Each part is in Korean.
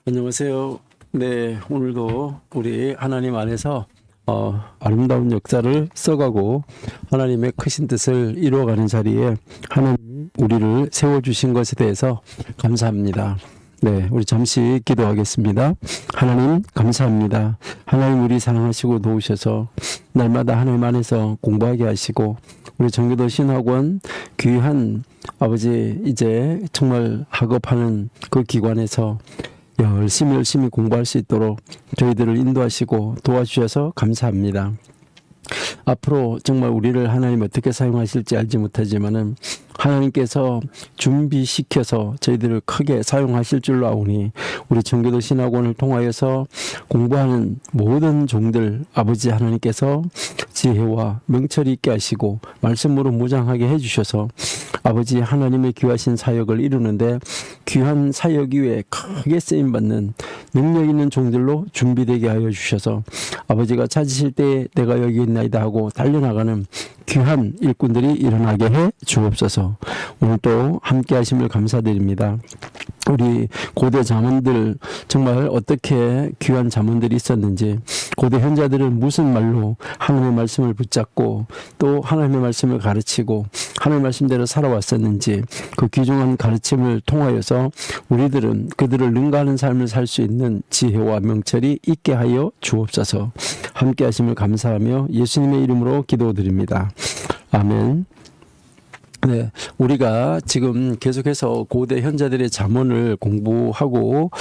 안녕하세요. 네, 오늘도 우리 하나님 안에서 아름다운 역사를 써가고 하나님의 크신 뜻을 이루어가는 자리에 하나님 우리를 세워주신 것에 대해서 감사합니다. 네, 우리 잠시 기도하겠습니다. 하나님 감사합니다. 하나님 우리 사랑하시고 도우셔서 날마다 하나님 안에서 공부하게 하시고 우리 정교도 신학원 귀한 아버지 이제 정말 학업하는 그 기관에서 열심히 공부할 수 있도록 저희들을 인도하시고 도와주셔서 감사합니다. 앞으로 정말 우리를 하나님 어떻게 사용하실지 알지 못하지만은 하나님께서 준비시켜서 저희들을 크게 사용하실 줄로 아오니 우리 정교도 신학원을 통하여서 공부하는 모든 종들 아버지 하나님께서 지혜와 명철이 있게 하시고 말씀으로 무장하게 해주셔서 아버지 하나님의 귀하신 사역을 이루는데 귀한 사역 위에 크게 쓰임받는 능력 있는 종들로 준비되게 하여 주셔서 아버지가 찾으실 때 내가 여기 있나이다 하고 달려나가는 귀한 일꾼들이 일어나게 해 주옵소서. 오늘 또 함께 하심을 감사드립니다. 우리 고대 자문들 정말 어떻게 귀한 자문들이 있었는지 고대 현자들은 무슨 말로 하나님의 말씀을 붙잡고 또 하나님의 말씀을 가르치고 하나님의 말씀대로 살아왔었는지 그 귀중한 가르침을 통하여서 우리들은 그들을 능가하는 삶을 살 수 있는 지혜와 명철이 있게 하여 주옵소서. 함께 하심을 감사하며 예수님의 이름으로 기도드립니다. 아멘. 네, 우리가 지금 계속해서 고대 현자들의 잠언을 공부하고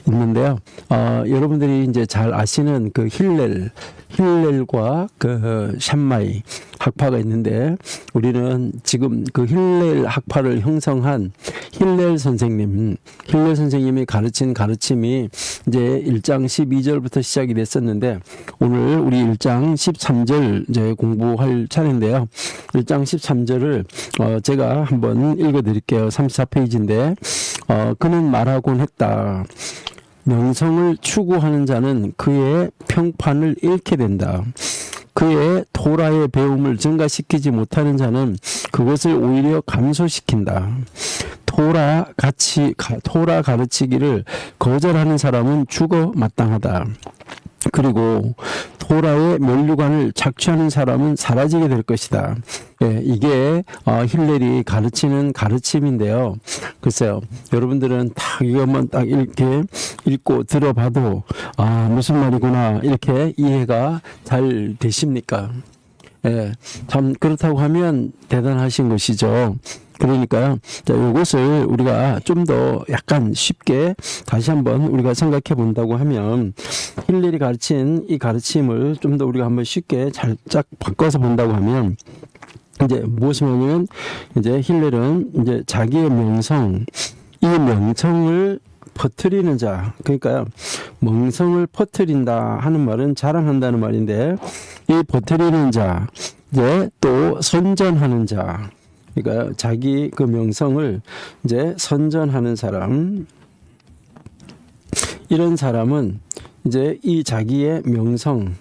있는데요. 여러분들이 이제 잘 아시는 그 힐렐과 그 샴마이 학파가 있는데 우리는 지금 그 힐렐 학파를 형성한 힐렐 선생님이 가르친 가르침이 이제 1장 12절부터 시작이 됐었는데 오늘 우리 1장 13절 이제 공부할 차례인데요. 1장 13절을 제가 한번 읽어드릴게요. 34페이지인데 그는 말하곤 했다. 명성을 추구하는 자는 그의 평판을 잃게 된다. 그의 토라의 배움을 증가시키지 못하는 자는 그것을 오히려 감소시킨다. 토라 가르치기를 거절하는 사람은 죽어 마땅하다. 그리고 토라의 면류관을 착취하는 사람은 사라지게 될 것이다. 예, 이게 힐렐이 가르치는 가르침인데요. 글쎄요, 여러분들은 딱 이것만 딱 이렇게 읽고 들어봐도 무슨 말이구나 이렇게 이해가 잘 되십니까? 예, 참 그렇다고 하면 대단하신 것이죠. 그러니까요. 자, 이것을 우리가 좀 더 약간 쉽게 다시 한번 우리가 생각해 본다고 하면 힐렐이 가르친 이 가르침을 좀 더 우리가 한번 쉽게 살짝 바꿔서 본다고 하면 이제 무엇이냐면 이제 힐렐은 이제 자기의 명성, 이 명성을 퍼뜨리는 자, 그러니까요, 명성을 퍼뜨린다 하는 말은 자랑한다는 말인데 이 퍼뜨리는 자, 이제 또 선전하는 자. 그러니까 자기 그 명성을 이제 선전하는 사람, 이런 사람은 이제 이 자기의 명성,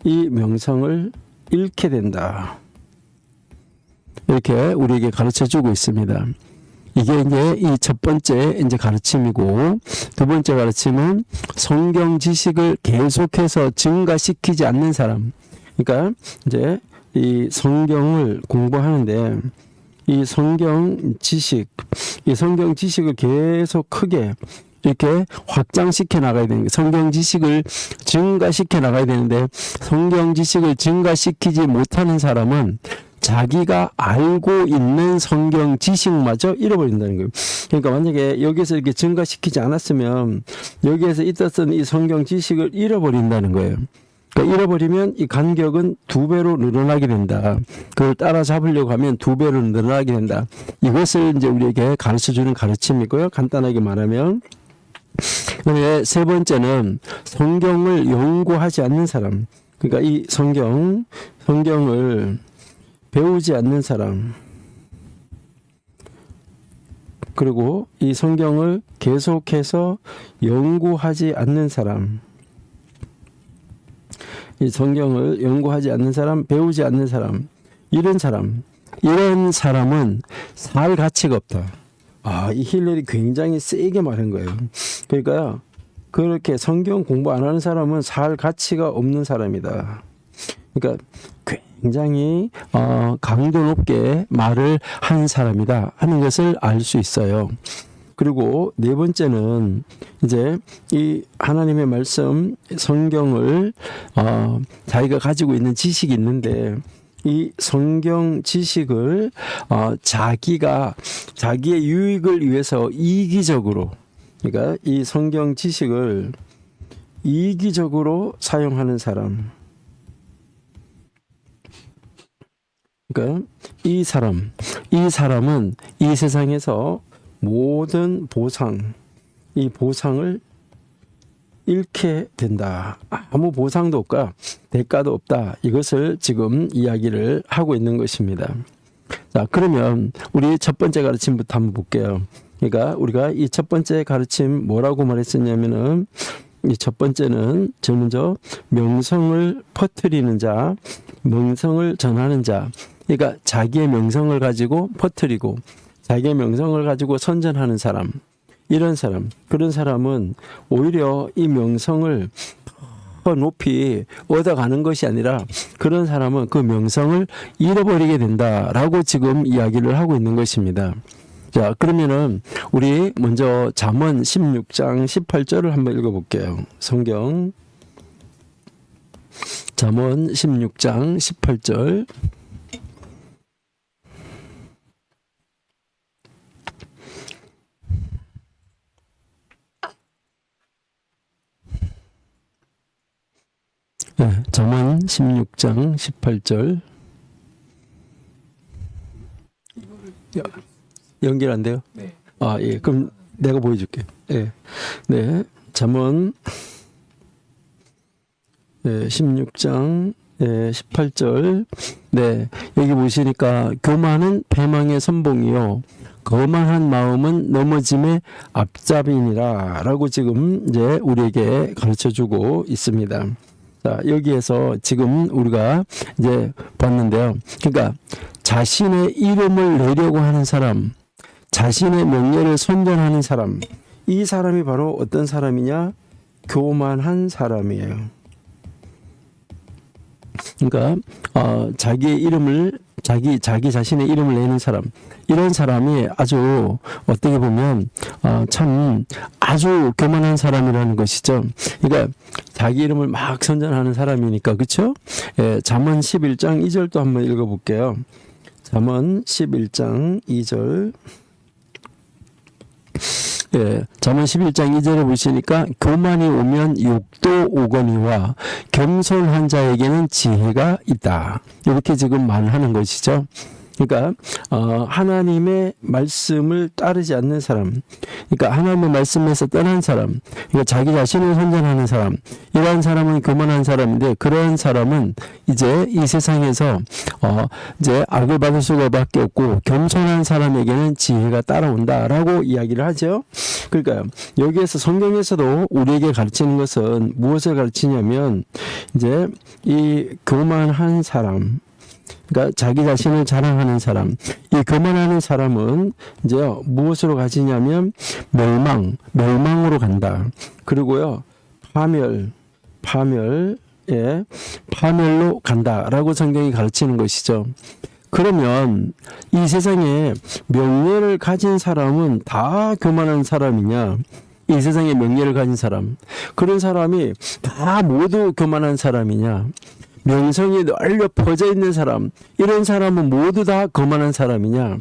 이 명성을 잃게 된다. 이렇게 우리에게 가르쳐 주고 있습니다. 이게 이제 이 첫 번째 이제 가르침이고 두 번째 가르침은 성경 지식을 계속해서 증가시키지 않는 사람. 그러니까 이제 이 성경을 공부하는데 이 성경 지식을 계속 크게 이렇게 확장시켜 나가야 되는 거예요. 성경 지식을 증가시켜 나가야 되는데 성경 지식을 증가시키지 못하는 사람은 자기가 알고 있는 성경 지식마저 잃어버린다는 거예요. 그러니까 만약에 여기서 이렇게 증가시키지 않았으면 여기에서 있었던 이 성경 지식을 잃어버린다는 거예요. 그러니까 잃어버리면 이 간격은 2배로 늘어나게 된다. 그걸 따라잡으려고 하면 2배로 늘어나게 된다. 이것을 이제 우리에게 가르쳐주는 가르침이고요. 간단하게 말하면. 그다음에 세 번째는 성경을 연구하지 않는 사람. 그러니까 이 성경을 배우지 않는 사람. 그리고 이 성경을 계속해서 연구하지 않는 사람. 이 성경을 연구하지 않는 사람, 배우지 않는 사람, 이런 사람은 살 가치가 없다. 이 힐렐이 굉장히 세게 말한 거예요. 그러니까 그렇게 성경 공부 안 하는 사람은 살 가치가 없는 사람이다. 그러니까 굉장히 강도 높게 말을 한 사람이다 하는 것을 알 수 있어요. 그리고 네 번째는 이제 이 하나님의 말씀 성경을 자기가 가지고 있는 지식이 있는데 이 성경 지식을 자기의 유익을 위해서 이기적으로, 그러니까 이 성경 지식을 이기적으로 사용하는 사람. 그러니까 이 사람은 이 세상에서 모든 이 보상을 잃게 된다. 아무 보상도 없고 대가도 없다. 이것을 지금 이야기를 하고 있는 것입니다. 자, 그러면 우리 첫 번째 가르침부터 한번 볼게요. 그러니까 우리가 이 첫 번째 가르침 뭐라고 말했었냐면은 이 첫 번째는 제일 먼저 명성을 퍼뜨리는 자, 명성을 전하는 자. 그러니까 자기의 명성을 가지고 퍼뜨리고 자기의 명성을 가지고 선전하는 사람. 그런 사람은 오히려 이 명성을 더 높이 얻어가는 것이 아니라 그런 사람은 그 명성을 잃어버리게 된다라고 지금 이야기를 하고 있는 것입니다. 자, 그러면은 우리 먼저 잠언 16장 18절을 한번 읽어볼게요. 성경 잠언 16장 18절. 네, 잠언 16장 18절. 연결 안 돼요? 네. 예. 그럼 내가 보여줄게. 예. 네. 잠언 16장 18절. 네. 여기 보시니까 교만은 패망의 선봉이요 거만한 마음은 넘어짐의 앞잡이니라 라고 지금 이제 우리에게 가르쳐 주고 있습니다. 자, 여기에서 지금 우리가 이제 봤는데요. 그러니까 자신의 이름을 내려고 하는 사람, 자신의 명예를 선전하는 사람, 이 사람이 바로 어떤 사람이냐? 교만한 사람이에요. 그러니까 자기의 이름을 자기 자신의 이름을 내는 사람, 이런 사람이 아주 어떻게 보면 참 아주 교만한 사람이라는 것이죠. 그러니까 자기 이름을 막 선전하는 사람이니까, 그렇죠? 예, 잠언 11장 2절도 한번 읽어볼게요. 잠언 11장 2절. 예, 잠언 11장 2절에 보시니까 교만이 오면 욕도 오거니와 겸손한 자에게는 지혜가 있다. 이렇게 지금 말하는 것이죠. 그러니까 하나님의 말씀을 따르지 않는 사람, 그러니까 하나님의 말씀에서 떠난 사람, 그러니까 자기 자신을 선전하는 사람, 이러한 사람은 교만한 사람인데, 그런 사람은 이제 이 세상에서 이제 악을 받을 수가밖에 없고 겸손한 사람에게는 지혜가 따라온다라고 이야기를 하죠. 그러니까 여기에서 성경에서도 우리에게 가르치는 것은 무엇을 가르치냐면 이제 이 교만한 사람, 그러니까 자기 자신을 자랑하는 사람, 이 교만하는 사람은 이제 무엇으로 가지냐면 멸망으로 간다. 그리고요, 파멸로 간다라고 성경이 가르치는 것이죠. 그러면 이 세상에 명예를 가진 사람은 다 교만한 사람이냐? 이 세상에 명예를 가진 사람, 그런 사람이 다 모두 교만한 사람이냐? 명성이 널려 퍼져 있는 사람, 이런 사람은 모두 다 거만한 사람이냐?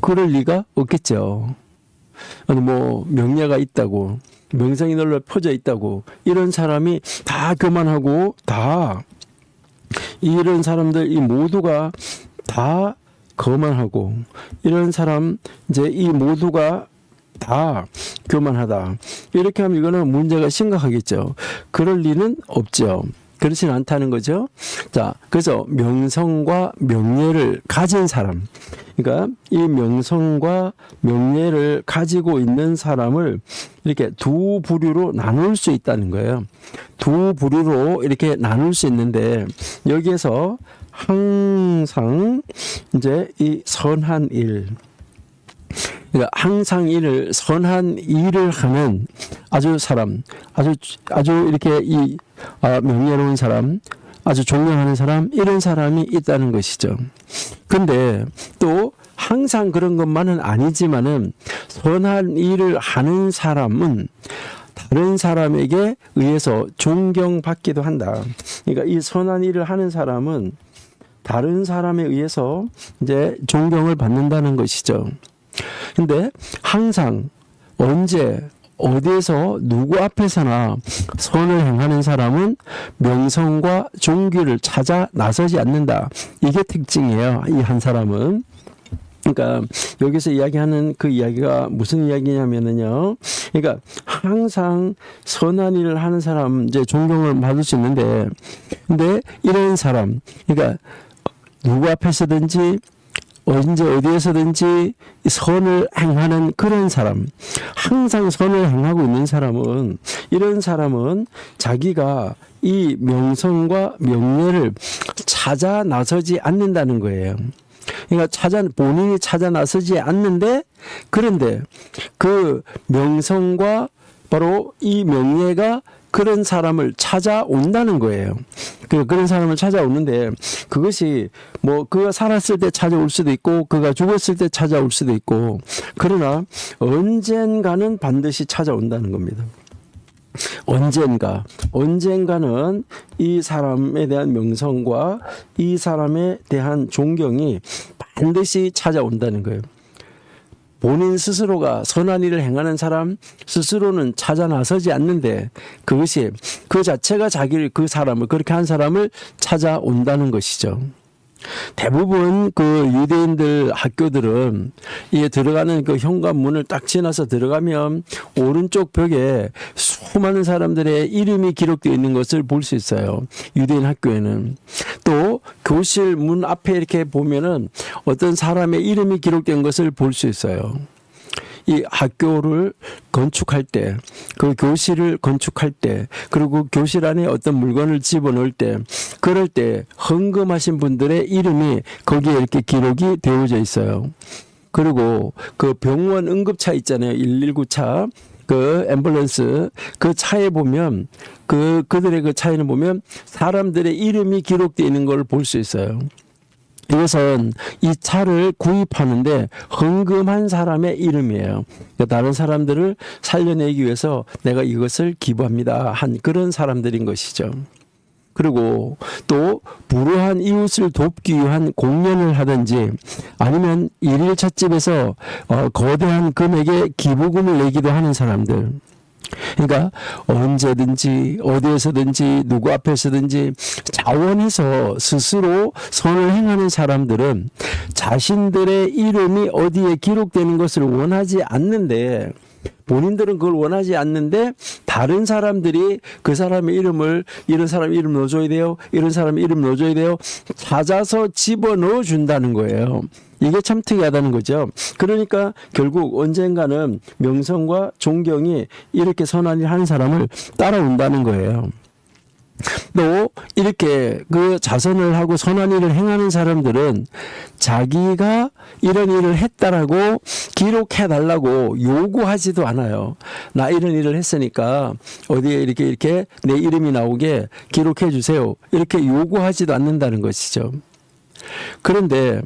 그럴 리가 없겠죠. 아니 명예가 있다고, 명성이 널려 퍼져 있다고, 이런 사람이 다 교만하고, 다 이런 사람들 이 모두가 다 거만하고, 이런 사람 이제 이 모두가 다 교만하다. 이렇게 하면 이거는 문제가 심각하겠죠. 그럴 리는 없죠. 그렇지는 않다는 거죠. 자, 그래서 명성과 명예를 가진 사람, 그러니까 이 명성과 명예를 가지고 있는 사람을 이렇게 두 부류로 나눌 수 있다는 거예요. 두 부류로 이렇게 나눌 수 있는데, 여기에서 항상 이제 이 선한 일, 그러니까 항상 선한 일을 하는 아주 사람, 아주 이렇게 명예로운 사람, 아주 존경하는 사람, 이런 사람이 있다는 것이죠. 근데 또 항상 그런 것만은 아니지만은 선한 일을 하는 사람은 다른 사람에게 의해서 존경받기도 한다. 그러니까 이 선한 일을 하는 사람은 다른 사람에 의해서 이제 존경을 받는다는 것이죠. 근데 항상 언제 어디에서 누구 앞에서나 선을 행하는 사람은 명성과 존귀를 찾아 나서지 않는다. 이게 특징이에요. 이 한 사람은. 그러니까 여기서 이야기하는 그 이야기가 무슨 이야기냐면요. 그러니까 항상 선한 일을 하는 사람 이제 존경을 받을 수 있는데, 근데 이런 사람, 그러니까 누구 앞에서든지 언제 어디에서든지 선을 행하는 그런 사람, 항상 선을 행하고 있는 사람은, 이런 사람은 자기가 이 명성과 명예를 찾아 나서지 않는다는 거예요. 그러니까 본인이 찾아 나서지 않는데, 그런데 그 명성과 바로 이 명예가 그런 사람을 찾아온다는 거예요. 그런 사람을 찾아오는데, 그것이 뭐 그가 살았을 때 찾아올 수도 있고 그가 죽었을 때 찾아올 수도 있고, 그러나 언젠가는 반드시 찾아온다는 겁니다. 언젠가는 이 사람에 대한 명성과 이 사람에 대한 존경이 반드시 찾아온다는 거예요. 본인 스스로가 선한 일을 행하는 사람 스스로는 찾아 나서지 않는데, 그것이 그 자체가 그 사람을, 그렇게 한 사람을 찾아온다는 것이죠. 대부분 그 유대인들 학교들은 이에 들어가는 그 현관문을 딱 지나서 들어가면 오른쪽 벽에 수많은 사람들의 이름이 기록되어 있는 것을 볼 수 있어요. 유대인 학교에는. 또 교실 문 앞에 이렇게 보면은 어떤 사람의 이름이 기록된 것을 볼 수 있어요. 이 학교를 건축할 때, 그 교실을 건축할 때, 그리고 교실 안에 어떤 물건을 집어넣을 때, 그럴 때 헌금하신 분들의 이름이 거기에 이렇게 기록이 되어져 있어요. 그리고 그 병원 응급차 있잖아요. 119차. 그 앰뷸런스, 그 차에 보면 그들의 그 차에는 보면 사람들의 이름이 기록되어 있는 걸 볼 수 있어요. 이것은 이 차를 구입하는데 헌금한 사람의 이름이에요. 그러니까 다른 사람들을 살려내기 위해서 내가 이것을 기부합니다 한 그런 사람들인 것이죠. 그리고 또 불우한 이웃을 돕기 위한 공연을 하든지, 아니면 일일 찻집에서 거대한 금액의 기부금을 내기도 하는 사람들. 그러니까 언제든지 어디에서든지 누구 앞에서든지 자원해서 스스로 선을 행하는 사람들은 자신들의 이름이 어디에 기록되는 것을 원하지 않는데, 본인들은 그걸 원하지 않는데 다른 사람들이 그 사람의 이름을, 이런 사람 이름 넣어줘야 돼요, 이런 사람 이름 넣어줘야 돼요, 찾아서 집어넣어 준다는 거예요. 이게 참 특이하다는 거죠. 그러니까 결국 언젠가는 명성과 존경이 이렇게 선한 일 하는 사람을 따라온다는 거예요. 또 이렇게 그 자선을 하고 선한 일을 행하는 사람들은 자기가 이런 일을 했다라고 기록해 달라고 요구하지도 않아요. 나 이런 일을 했으니까 어디에 이렇게 내 이름이 나오게 기록해 주세요, 이렇게 요구하지도 않는다는 것이죠. 그런데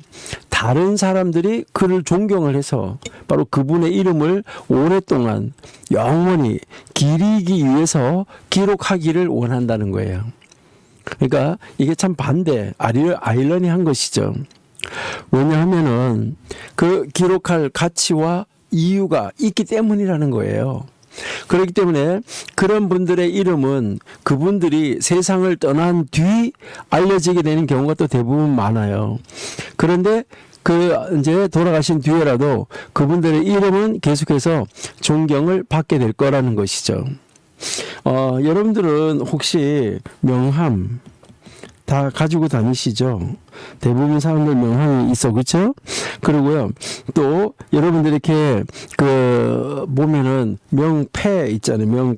다른 사람들이 그를 존경을 해서 바로 그분의 이름을 오랫동안 영원히 기리기 위해서 기록하기를 원한다는 거예요. 그러니까 이게 참 아이러니한 것이죠. 왜냐하면은 그 기록할 가치와 이유가 있기 때문이라는 거예요. 그렇기 때문에 그런 분들의 이름은 그분들이 세상을 떠난 뒤 알려지게 되는 경우가 또 대부분 많아요. 그런데 이제 돌아가신 뒤에라도 그분들의 이름은 계속해서 존경을 받게 될 거라는 것이죠. 여러분들은 혹시 명함 다 가지고 다니시죠? 대부분 사람들 명함이 있어, 그렇죠? 그리고요, 또 여러분들 이렇게 보면은 명패 있잖아요.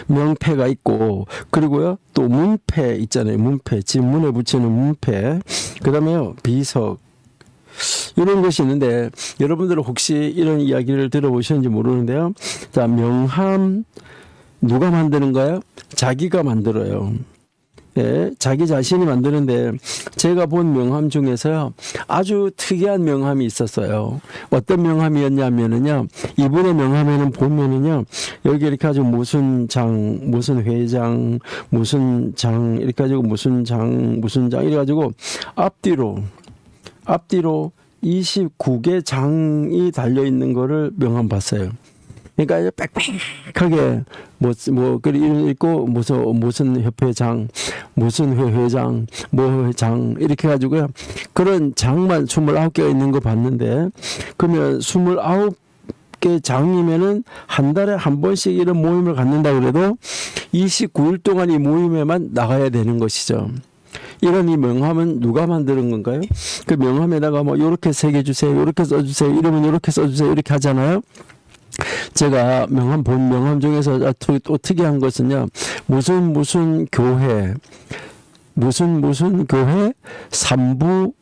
명패가 있고, 그리고요 또 문패 있잖아요. 문패, 집 문에 붙이는 문패. 그다음에요 비석, 이런 것이 있는데 여러분들은 혹시 이런 이야기를 들어보셨는지 모르는데요. 자, 명함 누가 만드는가요? 자기가 만들어요. 예, 자기 자신이 만드는데 제가 본 명함 중에서요 아주 특이한 명함이 있었어요. 어떤 명함이었냐면은요, 이분의 명함에는 보면은요 여기 이렇게 아주 무슨 장, 무슨 회장, 무슨 장 이렇게 가지고 무슨 장 이래 가지고 앞뒤로 29개 장이 달려 있는 거를 명함 봤어요. 그러니까 빽빽하게 그리 있고 무슨 협회장, 무슨 회장, 뭐 회장 이렇게 가지고요. 그런 장만 29개가 있는 거 봤는데, 그러면 29개 장이면은 한 달에 한 번씩 이런 모임을 갖는다 그래도 29일 동안 이 모임에만 나가야 되는 것이죠. 이런 이 명함은 누가 만드는 건가요? 그 명함에다가 뭐 요렇게 새겨주세요, 요렇게 써주세요, 이러면 요렇게 써주세요 이렇게 하잖아요. 제가 본 명함 중에서 또 특이한 것은요, 무슨 교회 삼부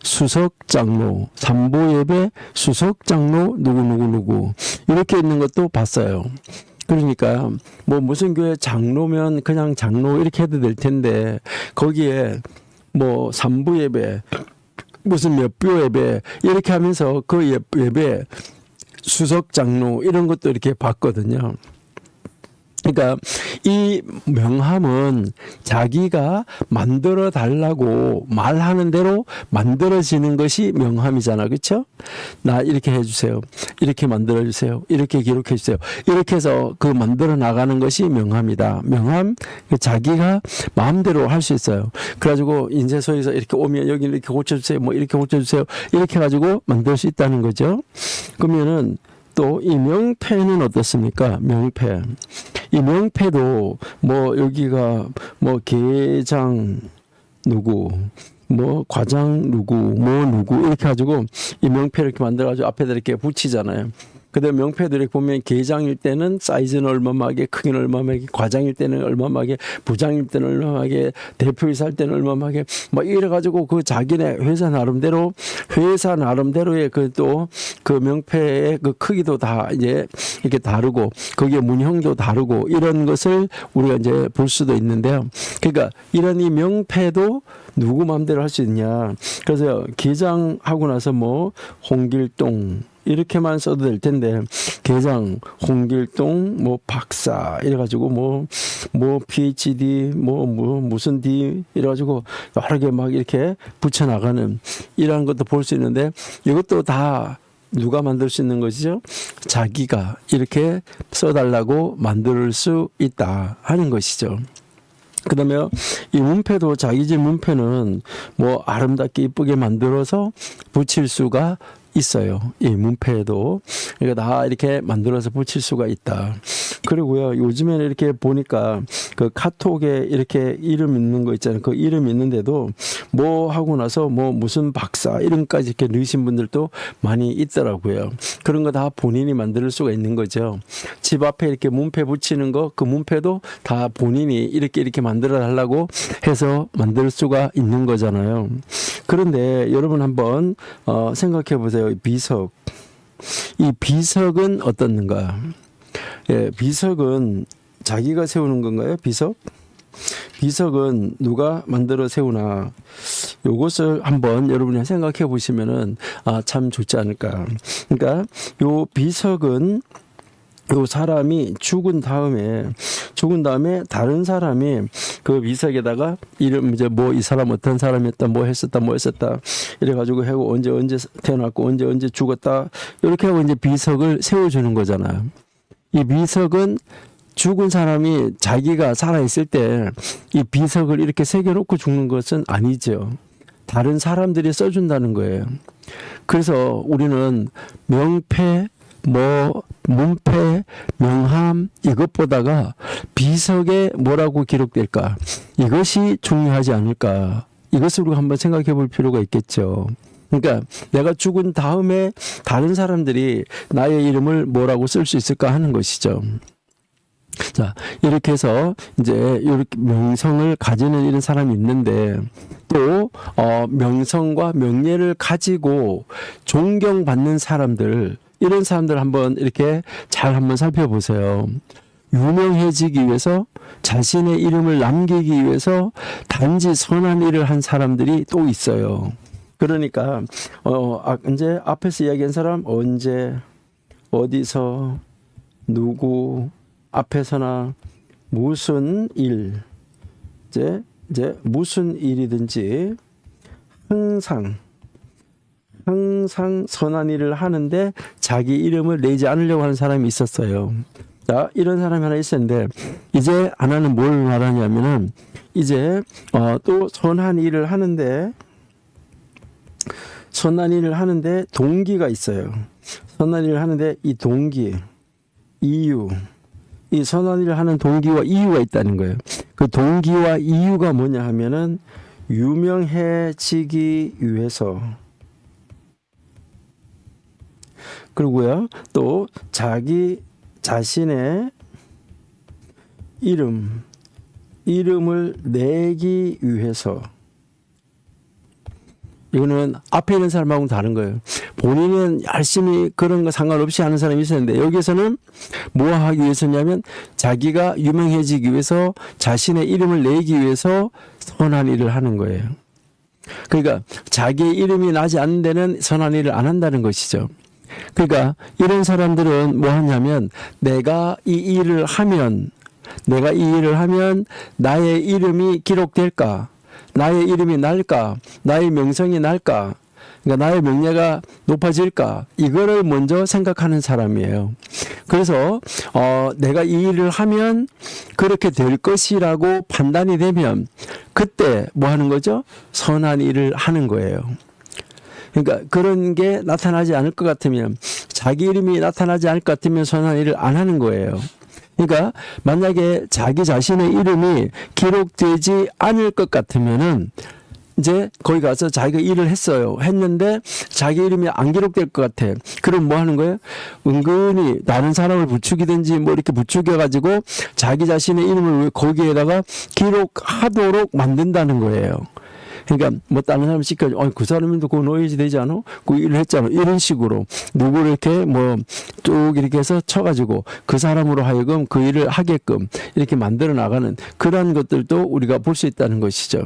수석 장로, 삼부 예배 수석 장로 누구 이렇게 있는 것도 봤어요. 그러니까 뭐 무슨 교회 장로면 그냥 장로 이렇게 해도 될 텐데, 거기에 뭐 삼부 예배 무슨 몇 교 예배 이렇게 하면서 그 예배 수석 장로 이런 것도 이렇게 봤거든요. 그러니까 이 명함은 자기가 만들어 달라고 말하는 대로 만들어지는 것이 명함이잖아. 그렇죠? 나 이렇게 해주세요. 이렇게 만들어주세요. 이렇게 기록해주세요. 이렇게 해서 그 만들어 나가는 것이 명함이다. 명함, 자기가 마음대로 할 수 있어요. 그래가지고 인쇄소에서 이렇게 오면 여기 이렇게 고쳐주세요. 뭐 이렇게 고쳐주세요. 이렇게 해가지고 만들 수 있다는 거죠. 그러면은 또 이 명패는 어떻습니까? 명패. 이 명패도 뭐 여기가 뭐 계장 누구, 뭐 과장 누구, 뭐 누구 이렇게 가지고 이 명패를 이렇게 만들어가지고 앞에다 이렇게 붙이잖아요. 그다음 명패들이 보면 계장일 때는 사이즈는 얼마만하게, 크기는 얼마만하게, 과장일 때는 얼마만하게, 부장일 때는 얼마만하게, 대표이사 할 때는 얼마만하게, 뭐 이래 가지고 그 자기네 회사 나름대로의 그 또 그 명패의 그 크기도 다 이제 이렇게 다르고, 거기에 문형도 다르고, 이런 것을 우리가 이제 볼 수도 있는데요. 그러니까 이런 이 명패도 누구 마음대로 할 수 있냐. 그래서 계장하고 나서 뭐 홍길동 이렇게만 써도 될 텐데, 계장 홍길동 뭐 박사 이래가지고 뭐 PhD 무슨 D 이래가지고 여러 개 막 이렇게 붙여나가는 이러한 것도 볼 수 있는데, 이것도 다 누가 만들 수 있는 것이죠? 자기가 이렇게 써달라고 만들 수 있다 하는 것이죠. 그다음에 이 문패도, 자기 집 문패는 뭐 아름답게 이쁘게 만들어서 붙일 수가 있어요. 이 문패에도. 그러니까 다 이렇게 만들어서 붙일 수가 있다. 그리고요, 요즘에는 이렇게 보니까 그 카톡에 이렇게 이름 있는 거 있잖아요. 그 이름 있는데도 뭐 하고 나서 뭐 무슨 박사 이름까지 이렇게 넣으신 분들도 많이 있더라고요. 그런 거 다 본인이 만들 수가 있는 거죠. 집 앞에 이렇게 문패 붙이는 거, 그 문패도 다 본인이 이렇게 만들어 달라고 해서 만들 수가 있는 거잖아요. 그런데 여러분 한번 생각해 보세요. 비석. 이 비석은 어떻는가? 예, 비석은 자기가 세우는 건가요? 비석은 누가 만들어 세우나? 요것을 한번 여러분이 생각해 보시면은 참 좋지 않을까. 그러니까 요 비석은 요 사람이 죽은 다음에 다른 사람이 그 비석에다가 이름 이제 뭐 이 사람 어떤 사람이었다, 뭐 했었다 이래가지고 하고 언제 태어났고 언제 죽었다 이렇게 하고 이제 비석을 세워주는 거잖아요. 이 비석은 죽은 사람이 자기가 살아있을 때 이 비석을 이렇게 새겨놓고 죽는 것은 아니죠. 다른 사람들이 써준다는 거예요. 그래서 우리는 명패, 문패, 명함 이것보다가 비석에 뭐라고 기록될까? 이것이 중요하지 않을까? 이것을 우리가 한번 생각해 볼 필요가 있겠죠. 그러니까 내가 죽은 다음에 다른 사람들이 나의 이름을 뭐라고 쓸 수 있을까 하는 것이죠. 자, 이렇게 해서 이제 이렇게 명성을 가지는 이런 사람이 있는데 또 명성과 명예를 가지고 존경받는 사람들, 이런 사람들 한번 이렇게 잘 한번 살펴보세요. 유명해지기 위해서 자신의 이름을 남기기 위해서 단지 선한 일을 한 사람들이 또 있어요. 그러니까 이제 앞에서 이야기한 사람 언제 어디서 누구 앞에서나 무슨 일 이제 무슨 일이든지 항상 선한 일을 하는데 자기 이름을 내지 않으려고 하는 사람이 있었어요. 자, 이런 사람이 하나 있었는데 이제 하나는 뭘 말하냐면은 이제 또 선한 일을 하는데 동기가 있어요. 선한 일을 하는데 이 동기, 이유, 이 선한 일을 하는 동기와 이유가 있다는 거예요. 그 동기와 이유가 뭐냐 하면은 유명해지기 위해서, 그리고요 또 자기 자신의 이름을 내기 위해서. 이거는 앞에 있는 사람하고는 다른 거예요. 본인은 열심히 그런 거 상관없이 하는 사람이 있었는데 여기서는 뭐 하기 위해서냐면 자기가 유명해지기 위해서 자신의 이름을 내기 위해서 선한 일을 하는 거예요. 그러니까 자기의 이름이 나지 않는 데는 선한 일을 안 한다는 것이죠. 그러니까 이런 사람들은 뭐 하냐면 내가 이 일을 하면 나의 이름이 기록될까? 나의 이름이 날까? 나의 명성이 날까? 그러니까 나의 명예가 높아질까? 이거를 먼저 생각하는 사람이에요. 그래서 내가 이 일을 하면 그렇게 될 것이라고 판단이 되면 그때 뭐 하는 거죠? 선한 일을 하는 거예요. 그러니까 그런 게 나타나지 않을 것 같으면, 자기 이름이 나타나지 않을 것 같으면 선한 일을 안 하는 거예요. 그러니까 만약에 자기 자신의 이름이 기록되지 않을 것 같으면은 이제 거기 가서 자기가 일을 했는데 자기 이름이 안 기록될 것 같아. 그럼 뭐 하는 거예요? 은근히 다른 사람을 부추기든지 뭐 이렇게 부추겨가지고 자기 자신의 이름을 거기에다가 기록하도록 만든다는 거예요. 그러니까 뭐 다른 사람 시켜줘. 그 사람도 그거 넣어야지 되지 않아? 그 일을 했잖아. 이런 식으로 누구를 이렇게 뭐 쭉 이렇게 해서 쳐가지고 그 사람으로 하여금 그 일을 하게끔 이렇게 만들어 나가는 그런 것들도 우리가 볼 수 있다는 것이죠.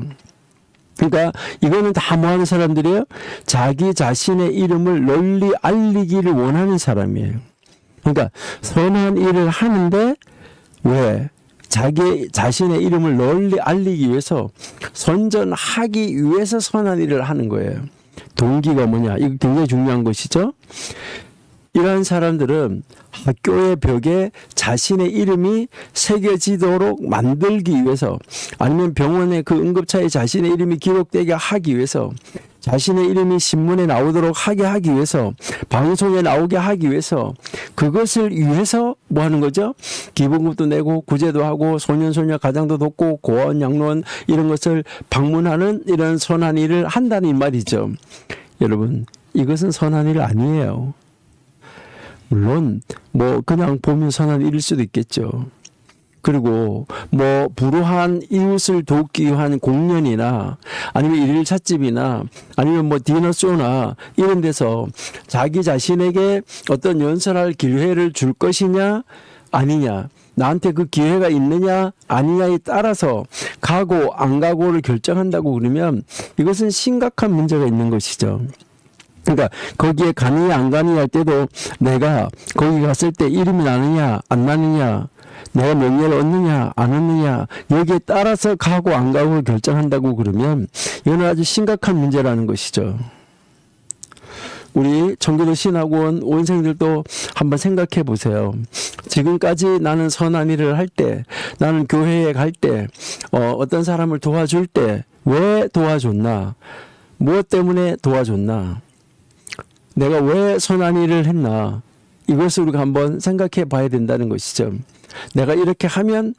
그러니까 이거는 다 뭐 하는 사람들이에요? 자기 자신의 이름을 널리 알리기를 원하는 사람이에요. 그러니까 선한 일을 하는데 왜? 자기 자신의 이름을 널리 알리기 위해서, 선전하기 위해서 선한 일을 하는 거예요. 동기가 뭐냐? 이거 굉장히 중요한 것이죠. 이러한 사람들은 학교의 벽에 자신의 이름이 새겨지도록 만들기 위해서, 아니면 병원의 그 응급차에 자신의 이름이 기록되게 하기 위해서, 자신의 이름이 신문에 나오도록 하기 위해서, 방송에 나오게 하기 위해서, 그것을 위해서 뭐 하는 거죠? 기본급도 내고 구제도 하고 소년소녀 가장도 돕고 고아원 양로원 이런 것을 방문하는 이런 선한 일을 한다는 이 말이죠. 여러분, 이것은 선한 일 아니에요. 물론 뭐 그냥 보면 선한 일일 수도 있겠죠. 그리고 뭐 불우한 이웃을 돕기 위한 공연이나 아니면 일일 찻집이나 아니면 뭐 디너쇼나 이런 데서 자기 자신에게 어떤 연설할 기회를 줄 것이냐 아니냐, 나한테 그 기회가 있느냐 아니냐에 따라서 가고 안 가고를 결정한다고 그러면 이것은 심각한 문제가 있는 것이죠. 그러니까 거기에 가느냐 안 가느냐 할 때도 내가 거기 갔을 때 이름이 나느냐 안 나느냐, 내가 명예를 얻느냐 안 얻느냐, 여기에 따라서 가고 안 가고를 결정한다고 그러면 이건 아주 심각한 문제라는 것이죠. 우리 청교도 신학원 원생들도 한번 생각해 보세요. 지금까지 나는 선한 일을 할 때, 나는 교회에 갈 때, 어떤 사람을 도와줄 때 왜 도와줬나, 무엇 때문에 도와줬나, 내가 왜 선한 일을 했나, 이것을 우리가 한번 생각해 봐야 된다는 것이죠. 내가 이렇게 하면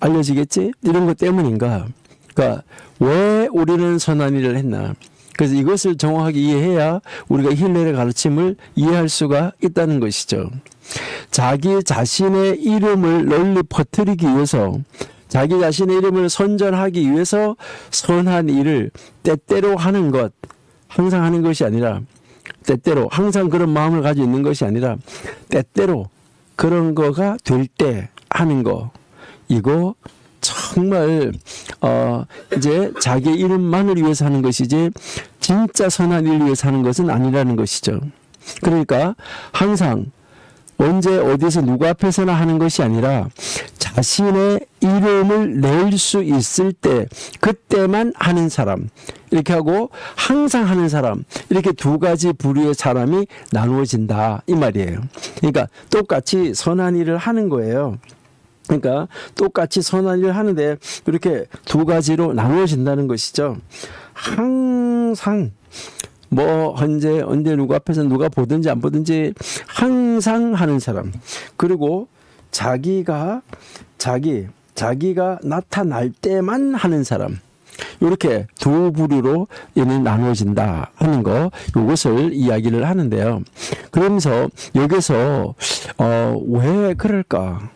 알려지겠지? 이런 것 때문인가? 그러니까 왜 우리는 선한 일을 했나? 그래서 이것을 정확하게 이해해야 우리가 힐렐의 가르침을 이해할 수가 있다는 것이죠. 자기 자신의 이름을 널리 퍼뜨리기 위해서, 자기 자신의 이름을 선전하기 위해서 선한 일을 때때로 하는 것, 항상 하는 것이 아니라, 때때로 항상 그런 마음을 가지고 있는 것이 아니라 때때로 그런 거가 될 때 하는 거, 이거 정말 이제 자기 이름만을 위해서 하는 것이지 진짜 선한 일을 위해서 하는 것은 아니라는 것이죠. 그러니까 항상 언제 어디서 누구 앞에서나 하는 것이 아니라 자신의 이름을 낼 수 있을 때 그때만 하는 사람, 이렇게 하고 항상 하는 사람, 이렇게 두 가지 부류의 사람이 나누어진다 이 말이에요. 그러니까 똑같이 선한 일을 하는 거예요. 그러니까 똑같이 선한 일을 하는데 이렇게 두 가지로 나누어진다는 것이죠. 항상 언제 누구 앞에서 누가 보든지 안 보든지 항상 하는 사람, 그리고 자기가 나타날 때만 하는 사람, 이렇게 두 부류로 얘는 나누어진다 하는 거, 이것을 이야기를 하는데요. 그러면서 여기서 왜 그럴까?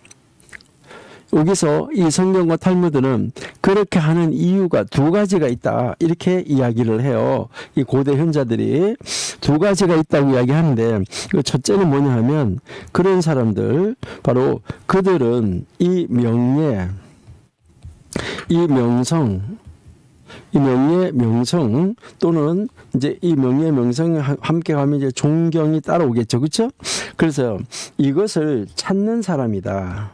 여기서 이 성경과 탈무드는 그렇게 하는 이유가 두 가지가 있다, 이렇게 이야기를 해요. 이 고대 현자들이 두 가지가 있다고 이야기하는데, 그 첫째는 뭐냐 하면, 그런 사람들, 바로 그들은 이 명예, 이 명성 또는 이제 이 명예 명성이 함께 가면 이제 존경이 따라오겠죠. 그렇죠? 그래서 이것을 찾는 사람이다.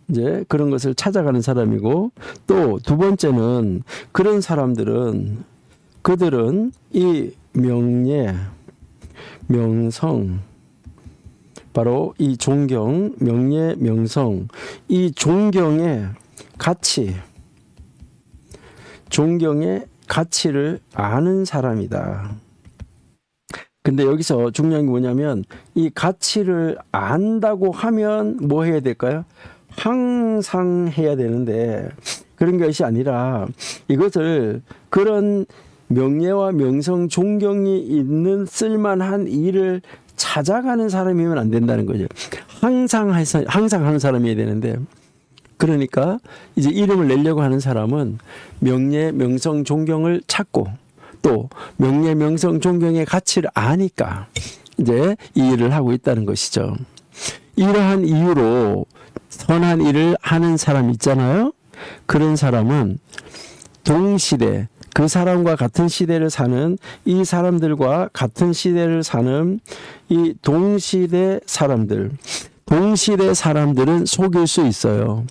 이제 그런 것을 찾아가는 사람이고, 또 두 번째는 그런 사람들은 그들은 이 명예, 명성, 바로 이 존경, 명예, 명성, 이 존경의 가치를 아는 사람이다. 근데 여기서 중요한 게 뭐냐면, 이 가치를 안다고 하면 뭐 해야 될까요? 항상 해야 되는데, 그런 것이 아니라 이것을 그런 명예와 명성, 존경이 있는 쓸만한 일을 찾아가는 사람이면 안 된다는 거죠. 항상 하는 사람이어야 되는데, 그러니까 이제 이름을 내려고 하는 사람은 명예, 명성, 존경을 찾고, 또 명예, 명성, 존경의 가치를 아니까 이제 이 일을 하고 있다는 것이죠. 이러한 이유로 선한 일을 하는 사람 있잖아요. 그런 사람은 동시대, 그 사람과 같은 시대를 사는, 이 사람들과 같은 시대를 사는 이 동시대 사람들은 속일 수 있어요.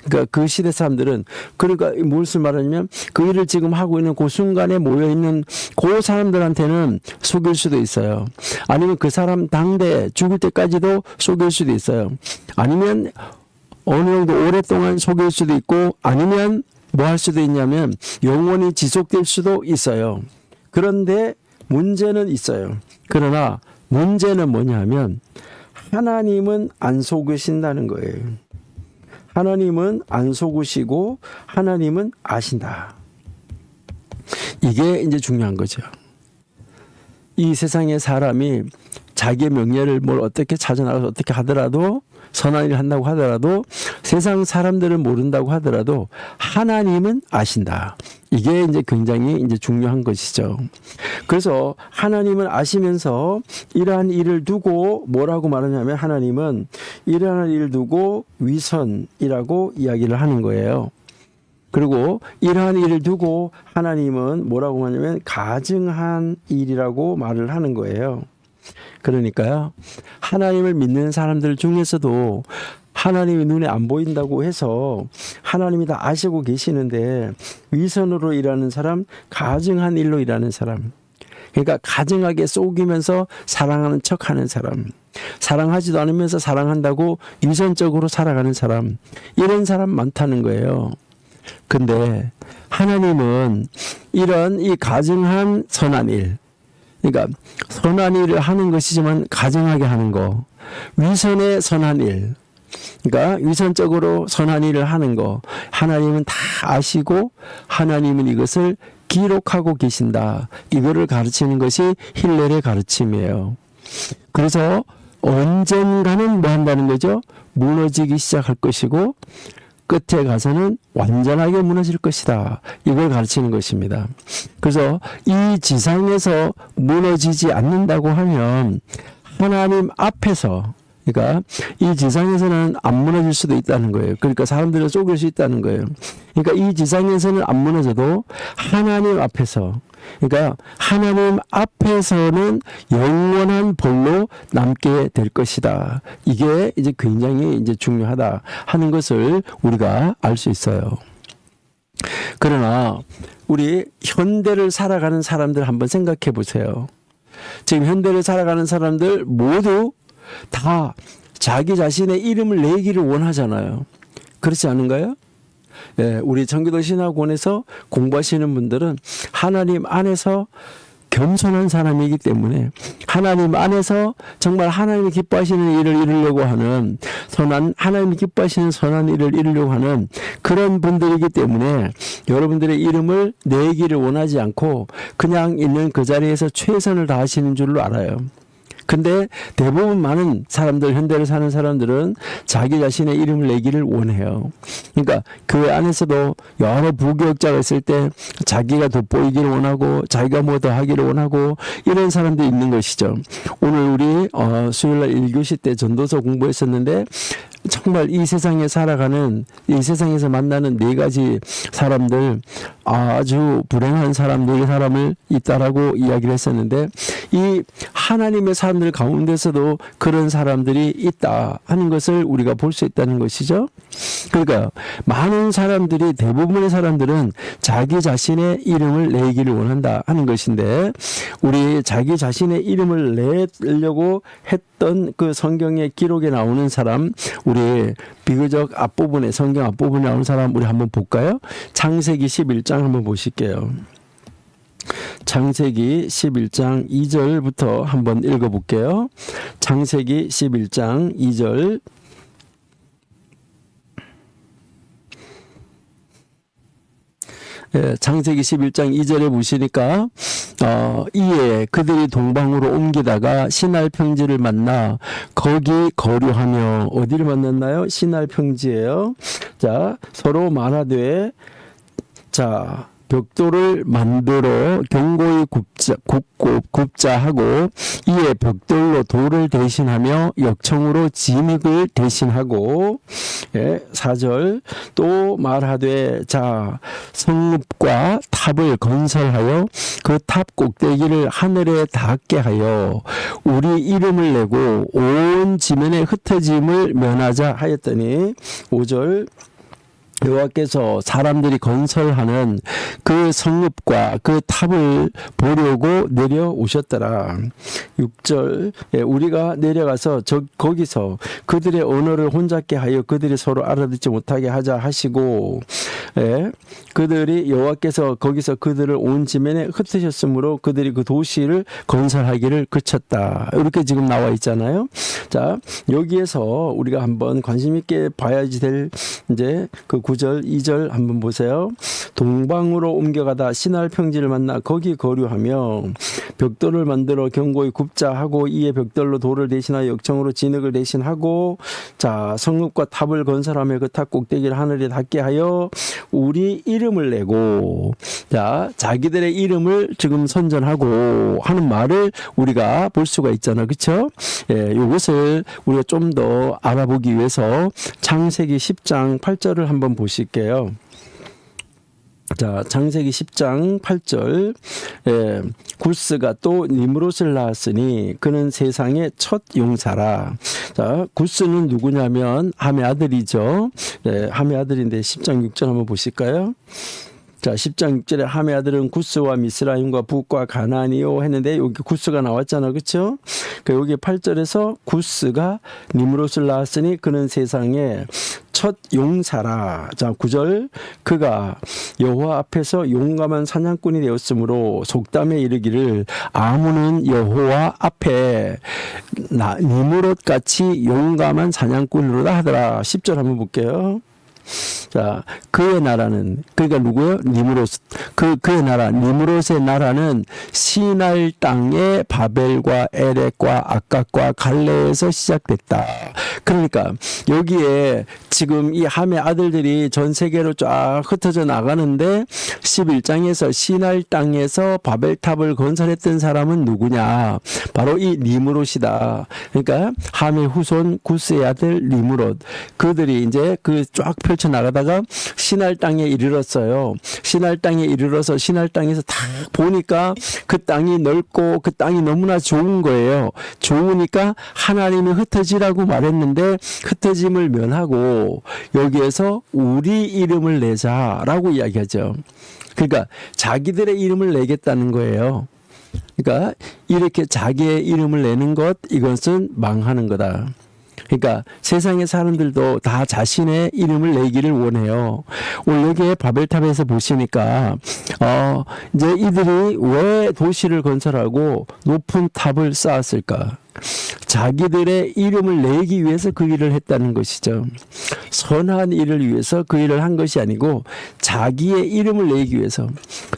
그러니까 그 시대 사람들은, 그러니까 무엇을 말하냐면 그 일을 지금 하고 있는 그 순간에 모여있는 그 사람들한테는 속일 수도 있어요. 아니면 그 사람 당대 죽을 때까지도 속일 수도 있어요. 아니면 어느 정도 오랫동안 속일 수도 있고, 아니면 뭐 할 수도 있냐면 영원히 지속될 수도 있어요. 그런데 문제는 있어요. 그러나 문제는 뭐냐 하면 하나님은 안 속으신다는 거예요. 하나님은 안 속으시고 하나님은 아신다. 이게 이제 중요한 거죠. 이 세상의 사람이 자기의 명예를 뭘 어떻게 찾아나가서 어떻게 하더라도, 선한 일을 한다고 하더라도, 세상 사람들은 모른다고 하더라도 하나님은 아신다. 이게 이제 굉장히 이제 중요한 것이죠. 그래서 하나님은 아시면서 이러한 일을 두고 뭐라고 말하냐면, 하나님은 이러한 일을 두고 위선이라고 이야기를 하는 거예요. 그리고 이러한 일을 두고 하나님은 뭐라고 하냐면 가증한 일이라고 말을 하는 거예요. 그러니까요, 하나님을 믿는 사람들 중에서도 하나님이 눈에 안 보인다고 해서 하나님이 다 아시고 계시는데 위선으로 일하는 사람, 가증한 일로 일하는 사람, 그러니까 가증하게 속이면서 사랑하는 척하는 사람, 사랑하지도 않으면서 사랑한다고 위선적으로 살아가는 사람, 이런 사람 많다는 거예요. 근데 하나님은 이런 이 가증한 선한 일, 그러니까 선한 일을 하는 것이지만 가증하게 하는 거, 위선의 선한 일, 그러니까 위선적으로 선한 일을 하는 거 하나님은 다 아시고 하나님은 이것을 기록하고 계신다. 이거를 가르치는 것이 힐렐의 가르침이에요. 그래서 언젠가는 뭐 한다는 거죠? 무너지기 시작할 것이고 끝에 가서는 완전하게 무너질 것이다. 이걸 가르치는 것입니다. 그래서 이 지상에서 무너지지 않는다고 하면 하나님 앞에서, 그러니까 이 지상에서는 안 무너질 수도 있다는 거예요. 그러니까 사람들은 속일 수 있다는 거예요. 그러니까 이 지상에서는 안 무너져도 하나님 앞에서, 그러니까 하나님 앞에서는 영원한 벌로 남게 될 것이다. 이게 이제 굉장히 이제 중요하다 하는 것을 우리가 알 수 있어요. 그러나 우리 현대를 살아가는 사람들 한번 생각해 보세요. 지금 현대를 살아가는 사람들 모두 다 자기 자신의 이름을 내기를 원하잖아요. 그렇지 않은가요? 예, 우리 청교도 신학원에서 공부하시는 분들은 하나님 안에서 겸손한 사람이기 때문에 하나님 안에서 정말 하나님이 기뻐하시는 일을 이루려고 하는 하나님이 기뻐하시는 선한 일을 이루려고 하는 그런 분들이기 때문에 여러분들의 이름을 내기를 원하지 않고 그냥 있는 그 자리에서 최선을 다하시는 줄로 알아요. 근데 대부분 많은 사람들, 현대를 사는 사람들은 자기 자신의 이름을 내기를 원해요. 그러니까 그 안에서도 여러 부교육자가 있을 때 자기가 돋보이기를 원하고 자기가 뭐 더 하기를 원하고 이런 사람들이 있는 것이죠. 오늘 우리 수요일날 1교시 때 전도서 공부했었는데 정말 이 세상에 살아가는, 이 세상에서 만나는 네 가지 사람들, 아주 불행한 사람을 있다라고 이야기를 했었는데 이 하나님의 사람들 가운데서도 그런 사람들이 있다 하는 것을 우리가 볼 수 있다는 것이죠. 그러니까 많은 사람들이, 대부분의 사람들은 자기 자신의 이름을 내기를 원한다 하는 것인데 우리 자기 자신의 이름을 내려고 했던 그 성경의 기록에 나오는 사람, 우리 비교적 앞부분에, 성경 앞부분에 나오는 사람 우리 한번 볼까요? 창세기 11장 한번 보실게요. 창세기 11장 2절부터 한번 읽어볼게요. 창세기 11장 2절. 예, 창세기 11장 2절에 보시니까 이에 그들이 동방으로 옮기다가 신할 평지를 만나 거기 거류하며, 어디를 만났나요? 신할 평지예요. 자, 서로 말하되, 자, 벽돌을 만들어 견고히 굽자 하고 이에 벽돌로 돌을 대신하며 역청으로 진흙을 대신하고, 예, 4절 또 말하되, 자, 성읍과 탑을 건설하여 그 탑 꼭대기를 하늘에 닿게 하여 우리 이름을 내고 온 지면에 흩어짐을 면하자 하였더니, 5절 여호와께서 사람들이 건설하는 그 성읍과 그 탑을 보려고 내려오셨더라. 6절 우리가 내려가서 거기서 그들의 언어를 혼잡게 하여 그들이 서로 알아듣지 못하게 하자 하시고, 그들이 여호와께서 거기서 그들을 온 지면에 흩으셨으므로 그들이 그 도시를 건설하기를 그쳤다. 이렇게 지금 나와 있잖아요. 자, 여기에서 우리가 한번 관심 있게 봐야지 될 이제 그 9절, 2절 한번 보세요. 동방으로 옮겨가다 신할 평지를 만나 거기 거류하며 벽돌을 만들어 견고히 굽자 하고 이에 벽돌로 돌을 대신하여 역청으로 진흙을 대신하고, 자, 성읍과 탑을 건설하며 그 탑 꼭대기를 하늘에 닿게 하여 우리 이름을 내고, 자, 자기들의 이름을 지금 선전하고 하는 말을 우리가 볼 수가 있잖아. 그렇죠? 예, 이것을 우리가 좀 더 알아보기 위해서 창세기 10장 8절을 한번 보실게요. 자, 창세기 10장 8절. 구스가 또 니므롯을 낳았으니 그는 세상의 첫 용사라. 자, 구스는 누구냐면 함의 아들이죠. 함의 아들인데 10장 6절 한번 보실까요? 자, 10장 6절에 함의 아들은 구스와 미스라임과 북과 가나안이요 했는데 여기 구스가 나왔잖아. 그렇죠? 여기 8절에서 구스가 니므롯을 낳았으니 그는 세상에 첫 용사라. 자, 9절 그가 여호와 앞에서 용감한 사냥꾼이 되었으므로 속담에 이르기를 아문은 여호와 앞에 니므롯 같이 용감한 사냥꾼으로다 하더라. 10절 한번 볼게요. 자, 그의 나라는, 그러니까 누구요? 니므롯. 그의 나라, 니므롯의 나라는 시날 땅의 바벨과 에렉과 아깝과 갈레에서 시작됐다. 그러니까 여기에 지금 이 함의 아들들이 전 세계로 쫙 흩어져 나가는데 11장에서 시날 땅에서 바벨탑을 건설했던 사람은 누구냐? 바로 이 니므롯이다. 그러니까 함의 후손 구스의 아들 니므롯. 그들이 이제 그 쫙 펼쳐 나가다가 시날 땅에 이르렀어요. 시날 땅에 이르러서 시날 땅에서 딱 보니까 그 땅이 넓고 그 땅이 너무나 좋은 거예요. 좋으니까 하나님이 흩어지라고 말했는데 흩어짐을 면하고 여기에서 우리 이름을 내자라고 이야기하죠. 그러니까 자기들의 이름을 내겠다는 거예요. 그러니까 이렇게 자기의 이름을 내는 것, 이것은 망하는 거다. 그러니까 세상의 사람들도 다 자신의 이름을 내기를 원해요. 오늘 여기에 바벨탑에서 보시니까 이제 이들이 왜 도시를 건설하고 높은 탑을 쌓았을까? 자기들의 이름을 내기 위해서 그 일을 했다는 것이죠. 선한 일을 위해서 그 일을 한 것이 아니고 자기의 이름을 내기 위해서.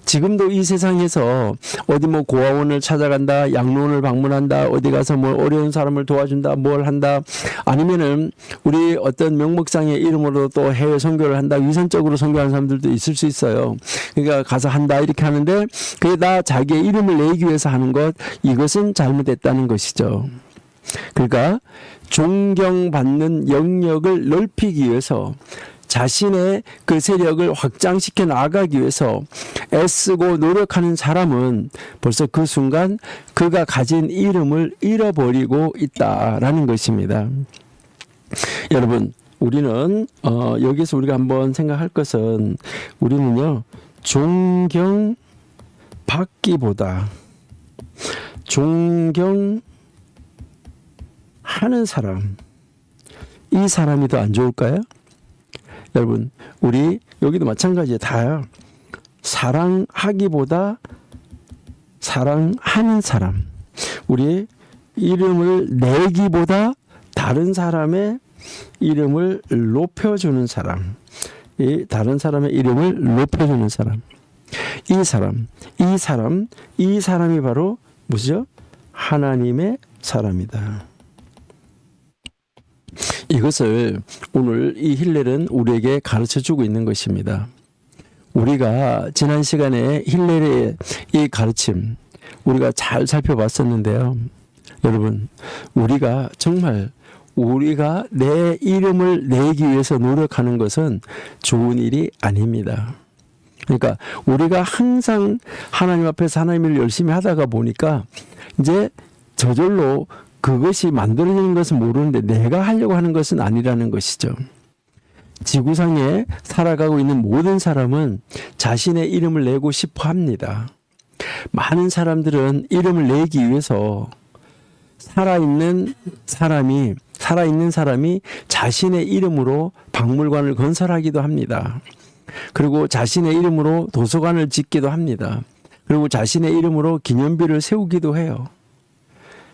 지금도 이 세상에서 어디 뭐 고아원을 찾아간다, 양로원을 방문한다, 어디 가서 뭐 어려운 사람을 도와준다, 뭘 한다, 아니면은 우리 어떤 명목상의 이름으로 또 해외 선교를 한다, 위선적으로 선교하는 사람들도 있을 수 있어요. 그러니까 가서 한다 이렇게 하는데 그게 다 자기의 이름을 내기 위해서 하는 것, 이것은 잘못됐다는 것이죠. 그러니까 존경받는 영역을 넓히기 위해서 자신의 그 세력을 확장시켜 나가기 위해서 애쓰고 노력하는 사람은 벌써 그 순간 그가 가진 이름을 잃어버리고 있다라는 것입니다. 여러분, 우리는 여기서 우리가 한번 생각할 것은 우리는요, 존경받기보다 존경하는 사람, 이 사람이 더 안 좋을까요? 여러분, 우리 여기도 마찬가지예요. 다요. 사랑하기보다 사랑하는 사람, 우리의 이름을 내기보다 다른 사람의 이름을 높여주는 사람, 이 다른 사람의 이름을 높여주는 사람, 이 사람이 바로 무엇이죠? 하나님의 사람이다. 이것을 오늘 이 힐렐은 우리에게 가르쳐주고 있는 것입니다. 우리가 지난 시간에 힐렐의 이 가르침 우리가 잘 살펴봤었는데요. 여러분, 우리가 정말 우리가 내 이름을 내기 위해서 노력하는 것은 좋은 일이 아닙니다. 그러니까 우리가 항상 하나님 앞에서 하나님을 열심히 하다가 보니까 이제 저절로 그것이 만들어지는 것은 모르는데 내가 하려고 하는 것은 아니라는 것이죠. 지구상에 살아가고 있는 모든 사람은 자신의 이름을 내고 싶어 합니다. 많은 사람들은 이름을 내기 위해서 살아있는 사람이 자신의 이름으로 박물관을 건설하기도 합니다. 그리고 자신의 이름으로 도서관을 짓기도 합니다. 그리고 자신의 이름으로 기념비를 세우기도 해요.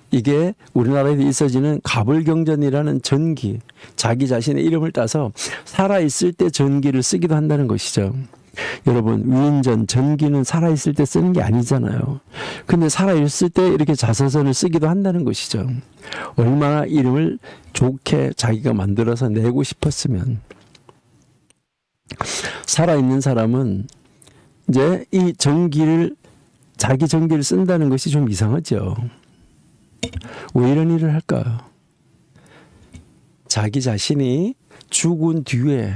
이게 우리나라에도 있어지는 가불경전이라는 전기, 자기 자신의 이름을 따서 살아있을 때 전기를 쓰기도 한다는 것이죠. 여러분, 위인전, 전기는 살아있을 때 쓰는 게 아니잖아요. 근데 살아있을 때 이렇게 자서전을 쓰기도 한다는 것이죠. 얼마나 이름을 좋게 자기가 만들어서 내고 싶었으면. 살아있는 사람은 이제 이 자기 전기를 쓴다는 것이 좀 이상하죠. 왜 이런 일을 할까요? 자기 자신이 죽은 뒤에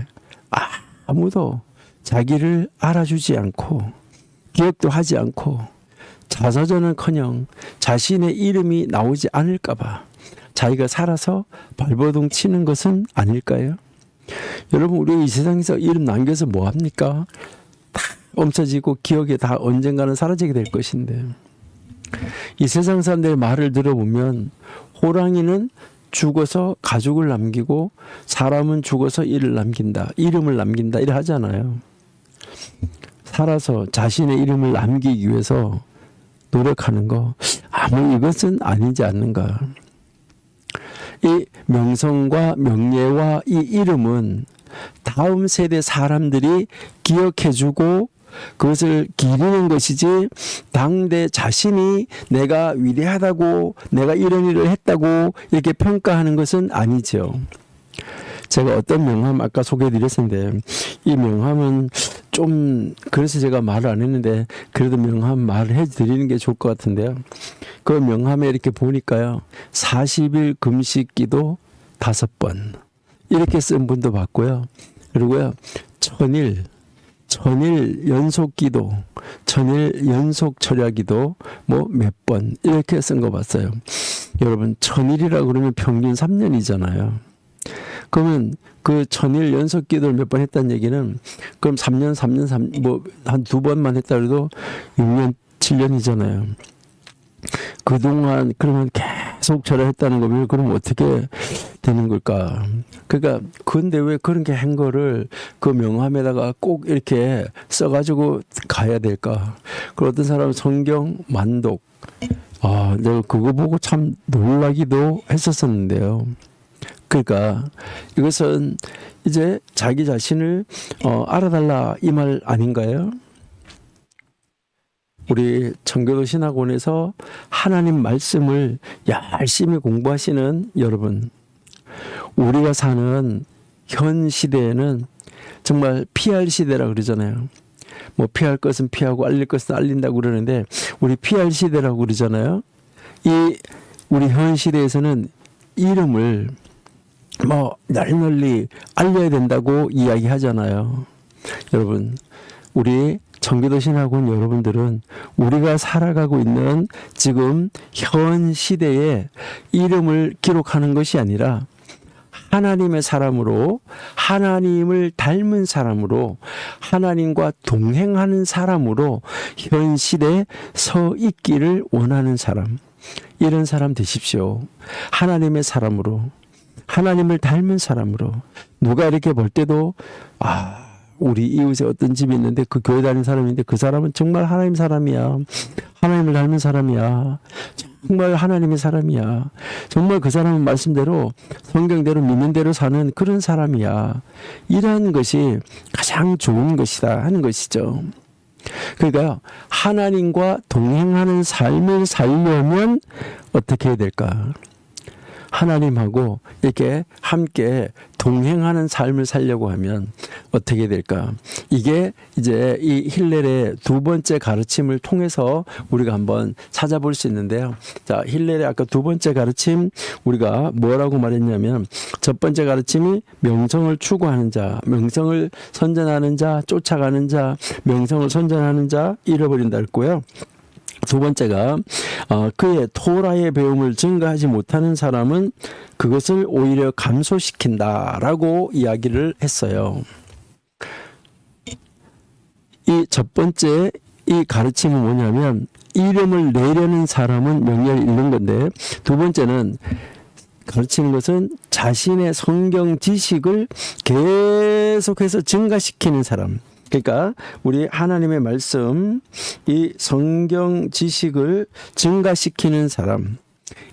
아무도 자기를 알아주지 않고 기억도 하지 않고 자서전은커녕 자신의 이름이 나오지 않을까봐 자기가 살아서 발버둥 치는 것은 아닐까요? 여러분, 우리 이 세상에서 이름 남겨서 뭐 합니까? 다 없어지고 기억에 다 언젠가는 사라지게 될 것인데, 이 세상 사람들의 말을 들어보면 호랑이는 죽어서 가죽을 남기고 사람은 죽어서 이름을 남긴다 이래 하잖아요. 살아서 자신의 이름을 남기기 위해서 노력하는 거, 아무 이것은 아니지 않는가. 이 명성과 명예와 이 이름은 다음 세대 사람들이 기억해주고 그것을 기리는 것이지, 당대 자신이 내가 위대하다고, 내가 이런 일을 했다고 이렇게 평가하는 것은 아니죠. 제가 어떤 명함 아까 소개해드렸는데, 이 명함은 좀, 그래서 제가 말을 안 했는데, 그래도 명함 말을 해드리는 게 좋을 것 같은데요. 그 명함에 이렇게 보니까요, 40일 금식 기도 5번 이렇게 쓴 분도 봤고요. 그리고요, 천일 연속 기도, 천일 연속 철야 기도 뭐 몇 번 이렇게 쓴 거 봤어요. 여러분, 천일이라고 그러면 평균 3년이잖아요. 그러면 그 천일 연속 기도를 몇 번 했다는 얘기는, 그럼 3년 뭐 한 2번만 했다 그래도 6년 7년이잖아요. 그동안 그러면 계속 절하했다는 거면 그럼 어떻게 되는 걸까? 그러니까 근데 왜 그런 게 한 거를 그 명함에다가 꼭 이렇게 써가지고 가야 될까? 그 어떤 사람은 성경 만독, 내가 그거 보고 참 놀라기도 했었었는데요. 그러니까 이것은 이제 자기 자신을 알아달라 이 말 아닌가요? 우리 청교도 신학원에서 하나님 말씀을 열심히 공부하시는 여러분, 우리가 사는 현 시대에는 정말 피할 시대라 그러잖아요. 뭐 피할 것은 피하고 알릴 것은 알린다고 그러는데, 우리 피할 시대라고 그러잖아요. 우리 현 시대에서는 이름을 뭐 널리 알려야 된다고 이야기하잖아요. 여러분, 우리 청교도 신학원 여러분들은 우리가 살아가고 있는 지금 현 시대에 이름을 기록하는 것이 아니라 하나님의 사람으로, 하나님을 닮은 사람으로, 하나님과 동행하는 사람으로 현 시대에 서 있기를 원하는 사람, 이런 사람 되십시오. 하나님의 사람으로, 하나님을 닮은 사람으로. 누가 이렇게 볼 때도 우리 이웃에 어떤 집이 있는데 그 교회 다니는 사람인데 그 사람은 정말 하나님 사람이야. 하나님을 닮은 사람이야. 정말 하나님의 사람이야. 정말 그 사람은 말씀대로 성경대로 믿는 대로 사는 그런 사람이야. 이러한 것이 가장 좋은 것이다 하는 것이죠. 그러니까 하나님과 동행하는 삶을 살려면 어떻게 해야 될까? 하나님하고 이렇게 함께 동행하는 삶을 살려고 하면 어떻게 될까? 이게 이제 이 힐렐의 2번째 가르침을 통해서 우리가 한번 찾아볼 수 있는데요. 자, 힐렐의 아까 2번째 가르침, 우리가 뭐라고 말했냐면, 첫 번째 가르침이 명성을 추구하는 자, 명성을 선전하는 자, 쫓아가는 자, 명성을 선전하는 자, 잃어버린다 했고요. 2번째가 그의 토라의 배움을 증거하지 못하는 사람은 그것을 오히려 감소시킨다라고 이야기를 했어요. 이 첫 번째 이 가르침은 뭐냐면, 이름을 내려는 사람은 명예를 잃는 건데, 2번째는 가르치는 것은 자신의 성경 지식을 계속해서 증가시키는 사람. 그러니까 우리 하나님의 말씀, 이 성경 지식을 증가시키는 사람,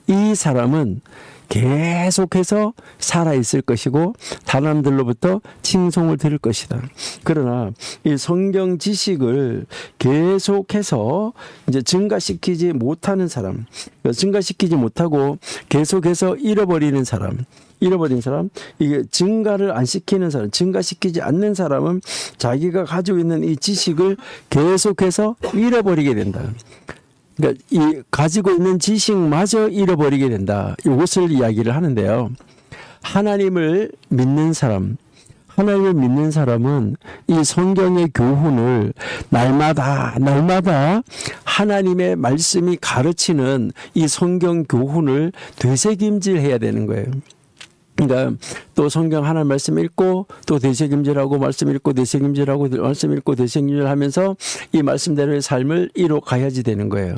이 사람은 계속해서 살아있을 것이고 사람들로부터 칭송을 들을 것이다. 그러나 이 성경 지식을 계속해서 이제 증가시키지 못하는 사람, 증가시키지 못하고 계속해서 잃어버린 사람, 이게 증가를 안 시키는 사람, 증가시키지 않는 사람은 자기가 가지고 있는 이 지식을 계속해서 잃어버리게 된다. 그러니까 이 가지고 있는 지식마저 잃어버리게 된다. 이것을 이야기를 하는데요. 하나님을 믿는 사람은 이 성경의 교훈을 날마다 하나님의 말씀이 가르치는 이 성경 교훈을 되새김질해야 되는 거예요. 그러니까 또 성경 하나 말씀 읽고 또 되새김질하고 말씀 읽고 되새김질하고 말씀 읽고 되새김질하면서 이 말씀대로의 삶을 이뤄 가야지 되는 거예요.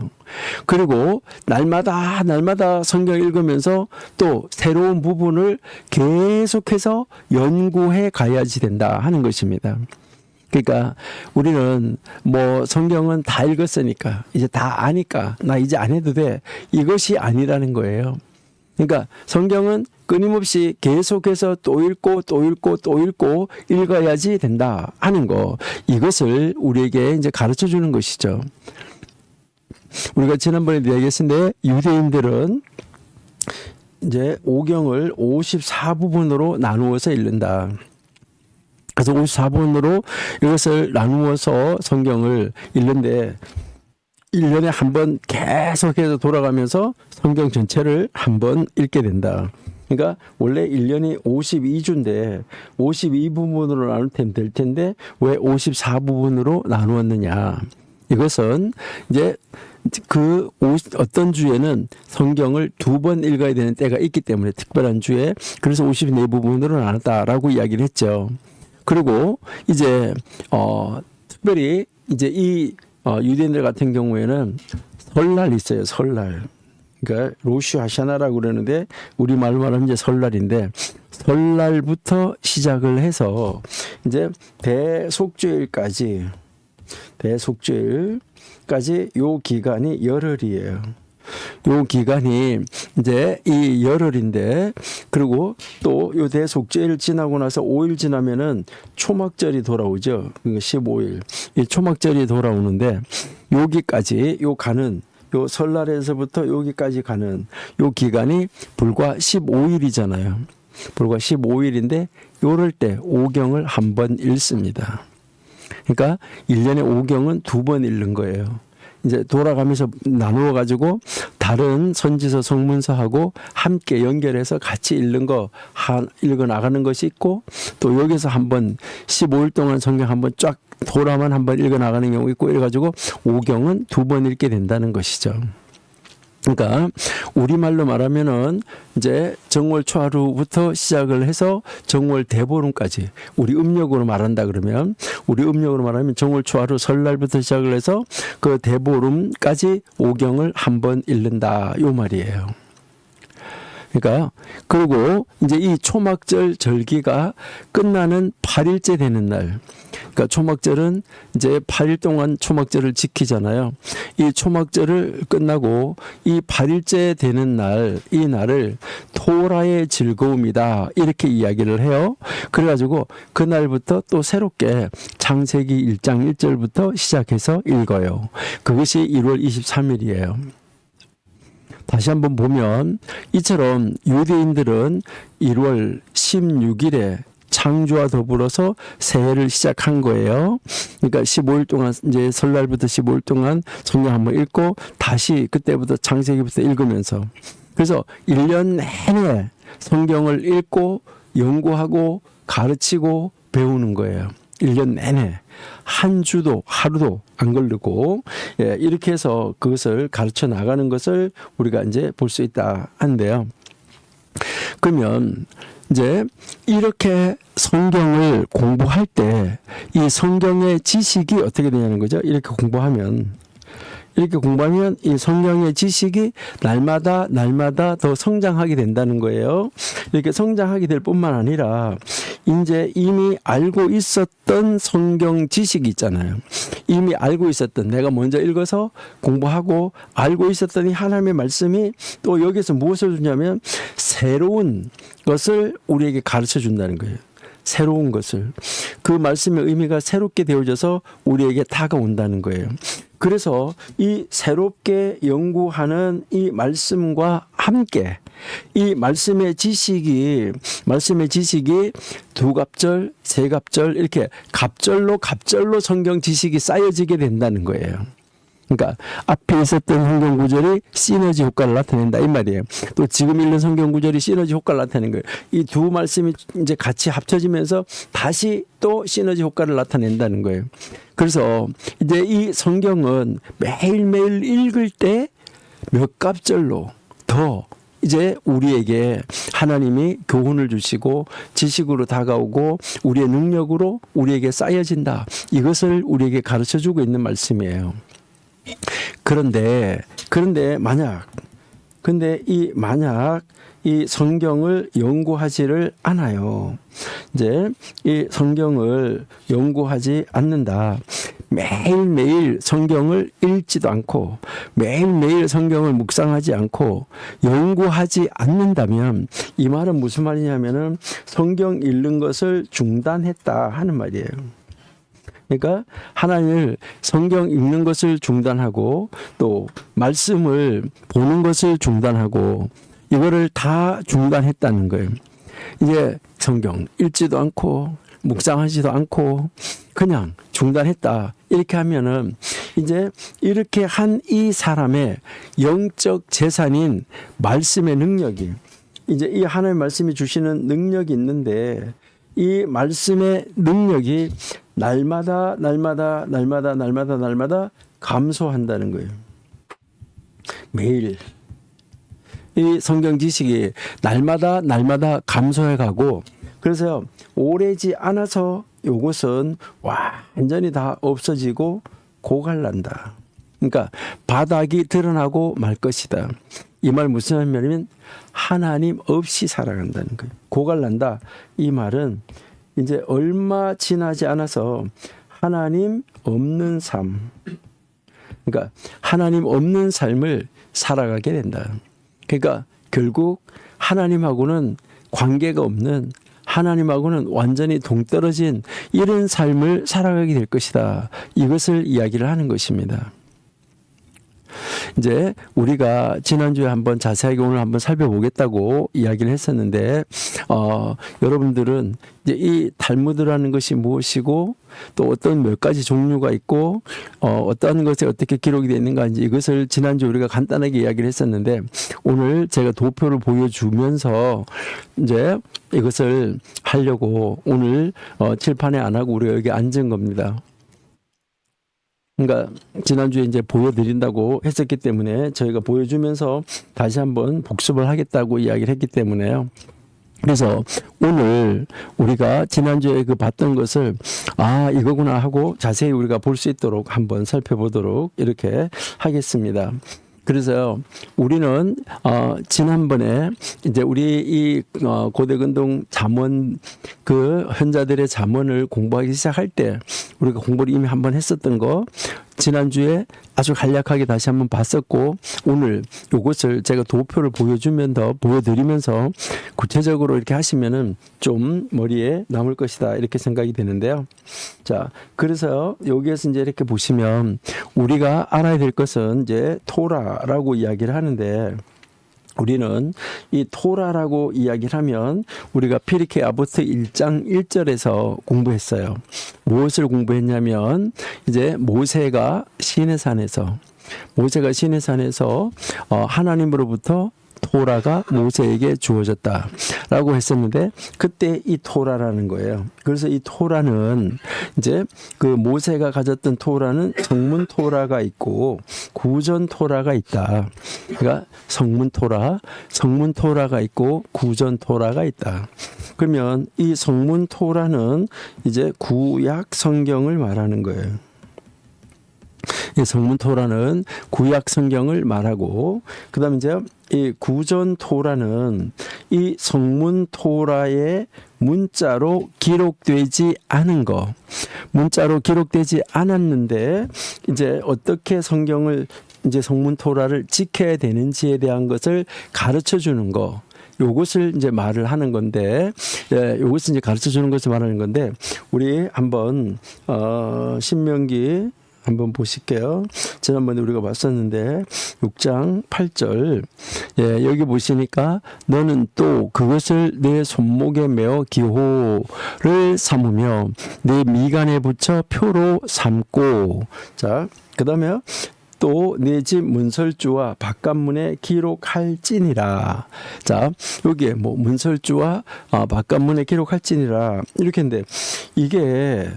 그리고 날마다 성경 읽으면서 또 새로운 부분을 계속해서 연구해 가야지 된다 하는 것입니다. 그러니까 우리는 뭐 성경은 다 읽었으니까 이제 다 아니까 나 이제 안 해도 돼, 이것이 아니라는 거예요. 그러니까 성경은 끊임없이 계속해서 또 읽고 또 읽고 또 읽고 읽어야지 된다 하는 거, 이것을 우리에게 이제 가르쳐 주는 것이죠. 우리가 지난번에 이야기했는데 유대인들은 이제 오경을 54부분으로 나누어서 읽는다. 그래서 54부분으로 이것을 나누어서 성경을 읽는데 1년에 한 번 계속해서 돌아가면서 성경 전체를 한 번 읽게 된다. 그러니까 원래 1년이 52주인데 52부분으로 나누면 될 텐데 왜 54부분으로 나누었느냐. 이것은 이제 어떤 주에는 성경을 2번 읽어야 되는 때가 있기 때문에 특별한 주에 그래서 54부분으로 나눴다라고 이야기를 했죠. 그리고 이제 특별히 이제 이 유대인들 같은 경우에는 설날이 있어요. 설날. 그러니까 로시 하샤나라고 그러는데 우리말로 말하면 이제 설날인데 설날부터 시작을 해서 이제 대속죄일까지 요 기간이 열흘이에요. 요 기간이 이제 이 열흘인데 그리고 또 요 대속죄일 지나고 나서 5일 지나면은 초막절이 돌아오죠. 그러니까 15일. 이 초막절이 돌아오는데 여기까지 요 가는 요 설날에서부터 여기까지 가는 요 기간이 불과 15일이잖아요. 불과 15일인데 요럴 때 오경을 한 번 읽습니다. 그러니까 1년에 오경은 2번 읽는 거예요. 이제 돌아가면서 나누어 가지고 다른 선지서 성문서하고 함께 연결해서 같이 읽어 나가는 것이 있고 또 여기서 한번 15일 동안 성경 한번 쫙 돌아만 한번 읽어 나가는 경우 있고 이래 가지고 오경은 2번 읽게 된다는 것이죠. 그러니까 우리말로 말하면은 이제 정월 초하루부터 시작을 해서 정월 대보름까지 우리 음력으로 말한다 그러면 정월 초하루 설날부터 시작을 해서 그 대보름까지 오경을 한 번 읽는다 요 말이에요. 그러니까 그리고 이제 이 초막절 절기가 끝나는 8일째 되는 날, 그러니까 초막절은 이제 8일 동안 초막절을 지키잖아요. 이 초막절을 끝나고 이 8일째 되는 날, 이 날을 토라의 즐거움이다 이렇게 이야기를 해요. 그래가지고 그날부터 또 새롭게 창세기 1장 1절부터 시작해서 읽어요. 그것이 1월 23일이에요. 다시 한번 보면 이처럼 유대인들은 1월 16일에 창조와 더불어서 새해를 시작한 거예요. 그러니까 15일 동안 이제 설날부터 15일 동안 성경 한번 읽고 다시 그때부터 창세기부터 읽으면서 그래서 1년 내내 성경을 읽고 연구하고 가르치고 배우는 거예요. 1년 내내 한 주도 하루도 안 걸리고 이렇게 해서 그것을 가르쳐 나가는 것을 우리가 이제 볼 수 있다 한데요. 그러면 이제 이렇게 성경을 공부할 때 이 성경의 지식이 어떻게 되냐는 거죠. 이렇게 공부하면 이 성경의 지식이 날마다 더 성장하게 된다는 거예요. 이렇게 성장하게 될 뿐만 아니라 이제 이미 알고 있었던 성경 지식이 있잖아요. 이미 알고 있었던 내가 먼저 읽어서 공부하고 알고 있었던 이 하나님의 말씀이 또 여기서 무엇을 주냐면 새로운 것을 우리에게 가르쳐 준다는 거예요. 새로운 것을. 그 말씀의 의미가 새롭게 되어져서 우리에게 다가온다는 거예요. 그래서 이 새롭게 연구하는 이 말씀과 함께 이 말씀의 지식이 두 갑절, 세 갑절 이렇게 갑절로 성경 지식이 쌓여지게 된다는 거예요. 그러니까 앞에 있었던 성경 구절이 시너지 효과를 나타낸다 이 말이에요. 또 지금 읽는 성경 구절이 시너지 효과를 나타내는 거예요. 이 두 말씀이 이제 같이 합쳐지면서 다시 또 시너지 효과를 나타낸다는 거예요. 그래서 이제 이 성경은 매일매일 읽을 때 몇 갑절로 더 이제 우리에게 하나님이 교훈을 주시고 지식으로 다가오고 우리의 능력으로 우리에게 쌓여진다. 이것을 우리에게 가르쳐 주고 있는 말씀이에요. 그런데 만약 이 성경을 연구하지를 않아요. 이제 이 성경을 연구하지 않는다. 매일매일 성경을 읽지도 않고 매일매일 성경을 묵상하지 않고 연구하지 않는다면 이 말은 무슨 말이냐면은 성경 읽는 것을 중단했다 하는 말이에요. 그러니까 하나님을 성경 읽는 것을 중단하고 또 말씀을 보는 것을 중단하고 이거를 다 중단했다는 거예요. 이제 성경 읽지도 않고 묵상하지도 않고 그냥 중단했다. 이렇게 하면은 이제 이렇게 한 이 사람의 영적 재산인 말씀의 능력이 이제 이 하나님의 말씀이 주시는 능력이 있는데 이 말씀의 능력이 날마다 감소한다는 거예요. 매일 이 성경 지식이 날마다 감소해 가고 그래서 오래지 않아서 요것은 완전히 다 없어지고 고갈난다. 그러니까 바닥이 드러나고 말 것이다. 이 말 무슨 말이냐면 하나님 없이 살아간다는 거예요. 고갈난다. 이 말은 이제 얼마 지나지 않아서 하나님 없는 삶. 그러니까 하나님 없는 삶을 살아가게 된다. 그러니까 결국 하나님하고는 관계가 없는 하나님하고는 완전히 동떨어진 이런 삶을 살아가게 될 것이다. 이것을 이야기를 하는 것입니다. 이제 우리가 지난주에 한번 자세하게 오늘 한번 살펴보겠다고 이야기를 했었는데 여러분들은 이제 이 탈무드라는 것이 무엇이고 또 어떤 몇 가지 종류가 있고 어떤 것에 어떻게 기록이 되어 있는가 이것을 지난주에 우리가 간단하게 이야기를 했었는데 오늘 제가 도표를 보여주면서 이제 이것을 하려고 오늘 칠판에 안 하고 우리가 여기 앉은 겁니다. 그러니까 지난주에 이제 보여드린다고 했었기 때문에 저희가 보여주면서 다시 한번 복습을 하겠다고 이야기를 했기 때문에요. 그래서 오늘 우리가 지난주에 그 봤던 것을 이거구나 하고 자세히 우리가 볼 수 있도록 한번 살펴보도록 이렇게 하겠습니다. 그래서 우리는 지난번에 이제 우리 이 고대근동 잠언 그 현자들의 잠언을 공부하기 시작할 때 우리가 공부를 이미 한번 했었던 거 지난주에 아주 간략하게 다시 한번 봤었고 오늘 이것을 제가 도표를 보여드리면서 구체적으로 이렇게 하시면은 좀 머리에 남을 것이다 이렇게 생각이 되는데요. 자, 그래서 여기에서 이제 이렇게 보시면 우리가 알아야 될 것은 이제 토라라고 이야기를 하는데 우리는 이 토라라고 이야기를 하면 우리가 피리케 아보트 1장 1절에서 공부했어요. 무엇을 공부했냐면 이제 모세가 시내산에서 하나님으로부터 토라가 모세에게 주어졌다라고 했었는데 그때 이 토라라는 거예요. 그래서 이 토라는 이제 그 모세가 가졌던 토라는 성문 토라가 있고 구전 토라가 있다. 그러니까 성문 토라가 있고 구전 토라가 있다. 그러면 이 성문 토라는 이제 구약 성경을 말하는 거예요. 이 성문 토라는 구약 성경을 말하고 그다음에 이제 이 구전 토라는 이 성문 토라의 문자로 기록되지 않은 거, 문자로 기록되지 않았는데 이제 어떻게 성경을 이제 성문 토라를 지켜야 되는지에 대한 것을 가르쳐 주는 거. 요것을 이제 말을 하는 건데, 요것을 이제 가르쳐 주는 것을 말하는 건데, 우리 한번 신명기 한번 보실게요. 지난번에 우리가 봤었는데 6장 8절 여기 보시니까 너는 또 그것을 내 손목에 메어 기호를 삼으며 내 미간에 붙여 표로 삼고 자 그 다음에 또 내 집 문설주와 바깥문에 기록할지니라. 자, 여기에 뭐 문설주와 바깥문에 기록할지니라 이렇게 했는데 이게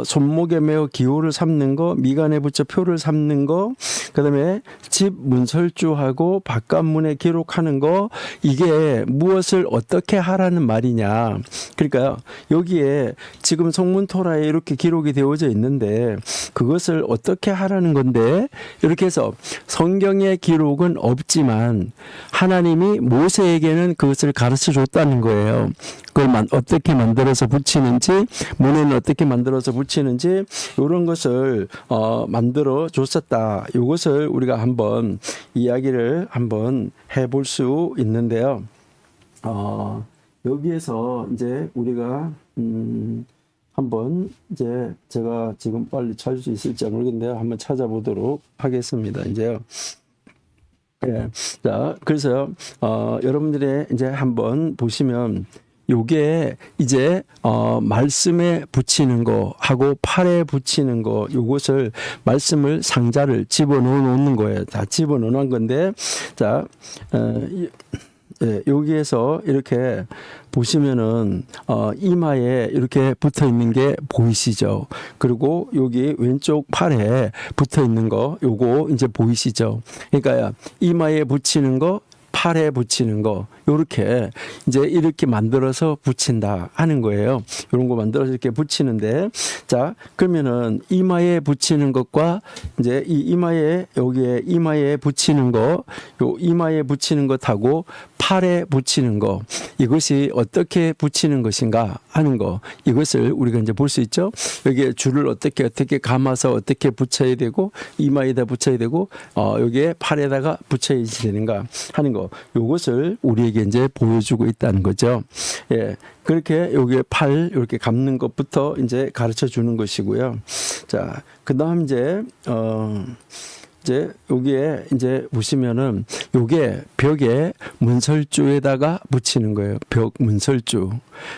손목에 매어 기호를 삼는 거, 미간에 붙여 표를 삼는 거, 그다음에 집 문설주하고 바깥문에 기록하는 거, 이게 무엇을 어떻게 하라는 말이냐. 그러니까 여기에 지금 성문토라에 이렇게 기록이 되어져 있는데 그것을 어떻게 하라는 건데, 이렇게 해서 성경의 기록은 없지만 하나님이 모세에게는 그것을 가르쳐 줬다는 거예요. 그걸 어떻게 만들어서 붙이는지, 문에는 어떻게 만들어서 붙이는지, 이런 것을 만들어 줬었다. 이것을 우리가 한번 이야기를 한번 해볼 수 있는데요. 여기에서 이제 우리가 한번 이제 제가 지금 빨리 찾을 수 있을지 모르겠는데요. 한번 찾아보도록 하겠습니다. 이제요. 예. 자, 그래서 여러분들의 이제 한번 보시면 요게 이제 말씀에 붙이는 거 하고 팔에 붙이는 거, 요것을 말씀을 상자를 집어넣어 놓는 거예요. 다 집어넣어 놓은 건데, 자, 예, 여기에서 이렇게 보시면은 이마에 이렇게 붙어 있는 게 보이시죠? 그리고 여기 왼쪽 팔에 붙어 있는 거, 요거 이제 보이시죠? 그러니까 이마에 붙이는 거, 팔에 붙이는 거, 요렇게 이제 이렇게 만들어서 붙인다 하는 거예요. 이런 거 만들어서 이렇게 붙이는데, 자, 그러면은 이마에 붙이는 것과 이제 이 이마에, 여기에 이마에 붙이는 거, 요 이마에 붙이는 것하고 팔에 붙이는 거, 이것이 어떻게 붙이는 것인가 하는 거, 이것을 우리가 이제 볼 수 있죠. 여기에 줄을 어떻게 감아서 어떻게 붙여야 되고, 이마에다 붙여야 되고, 여기에 팔에다가 붙여야 되는가 하는 거, 요것을 우리에게 이제 보여주고 있다는 거죠. 예. 그렇게 여기에 팔 이렇게 감는 것부터 이제 가르쳐 주는 것이고요. 자, 그다음 이제 여기에 이제 보시면은 요게 벽에 문설주에다가 붙이는 거예요. 벽 문설주.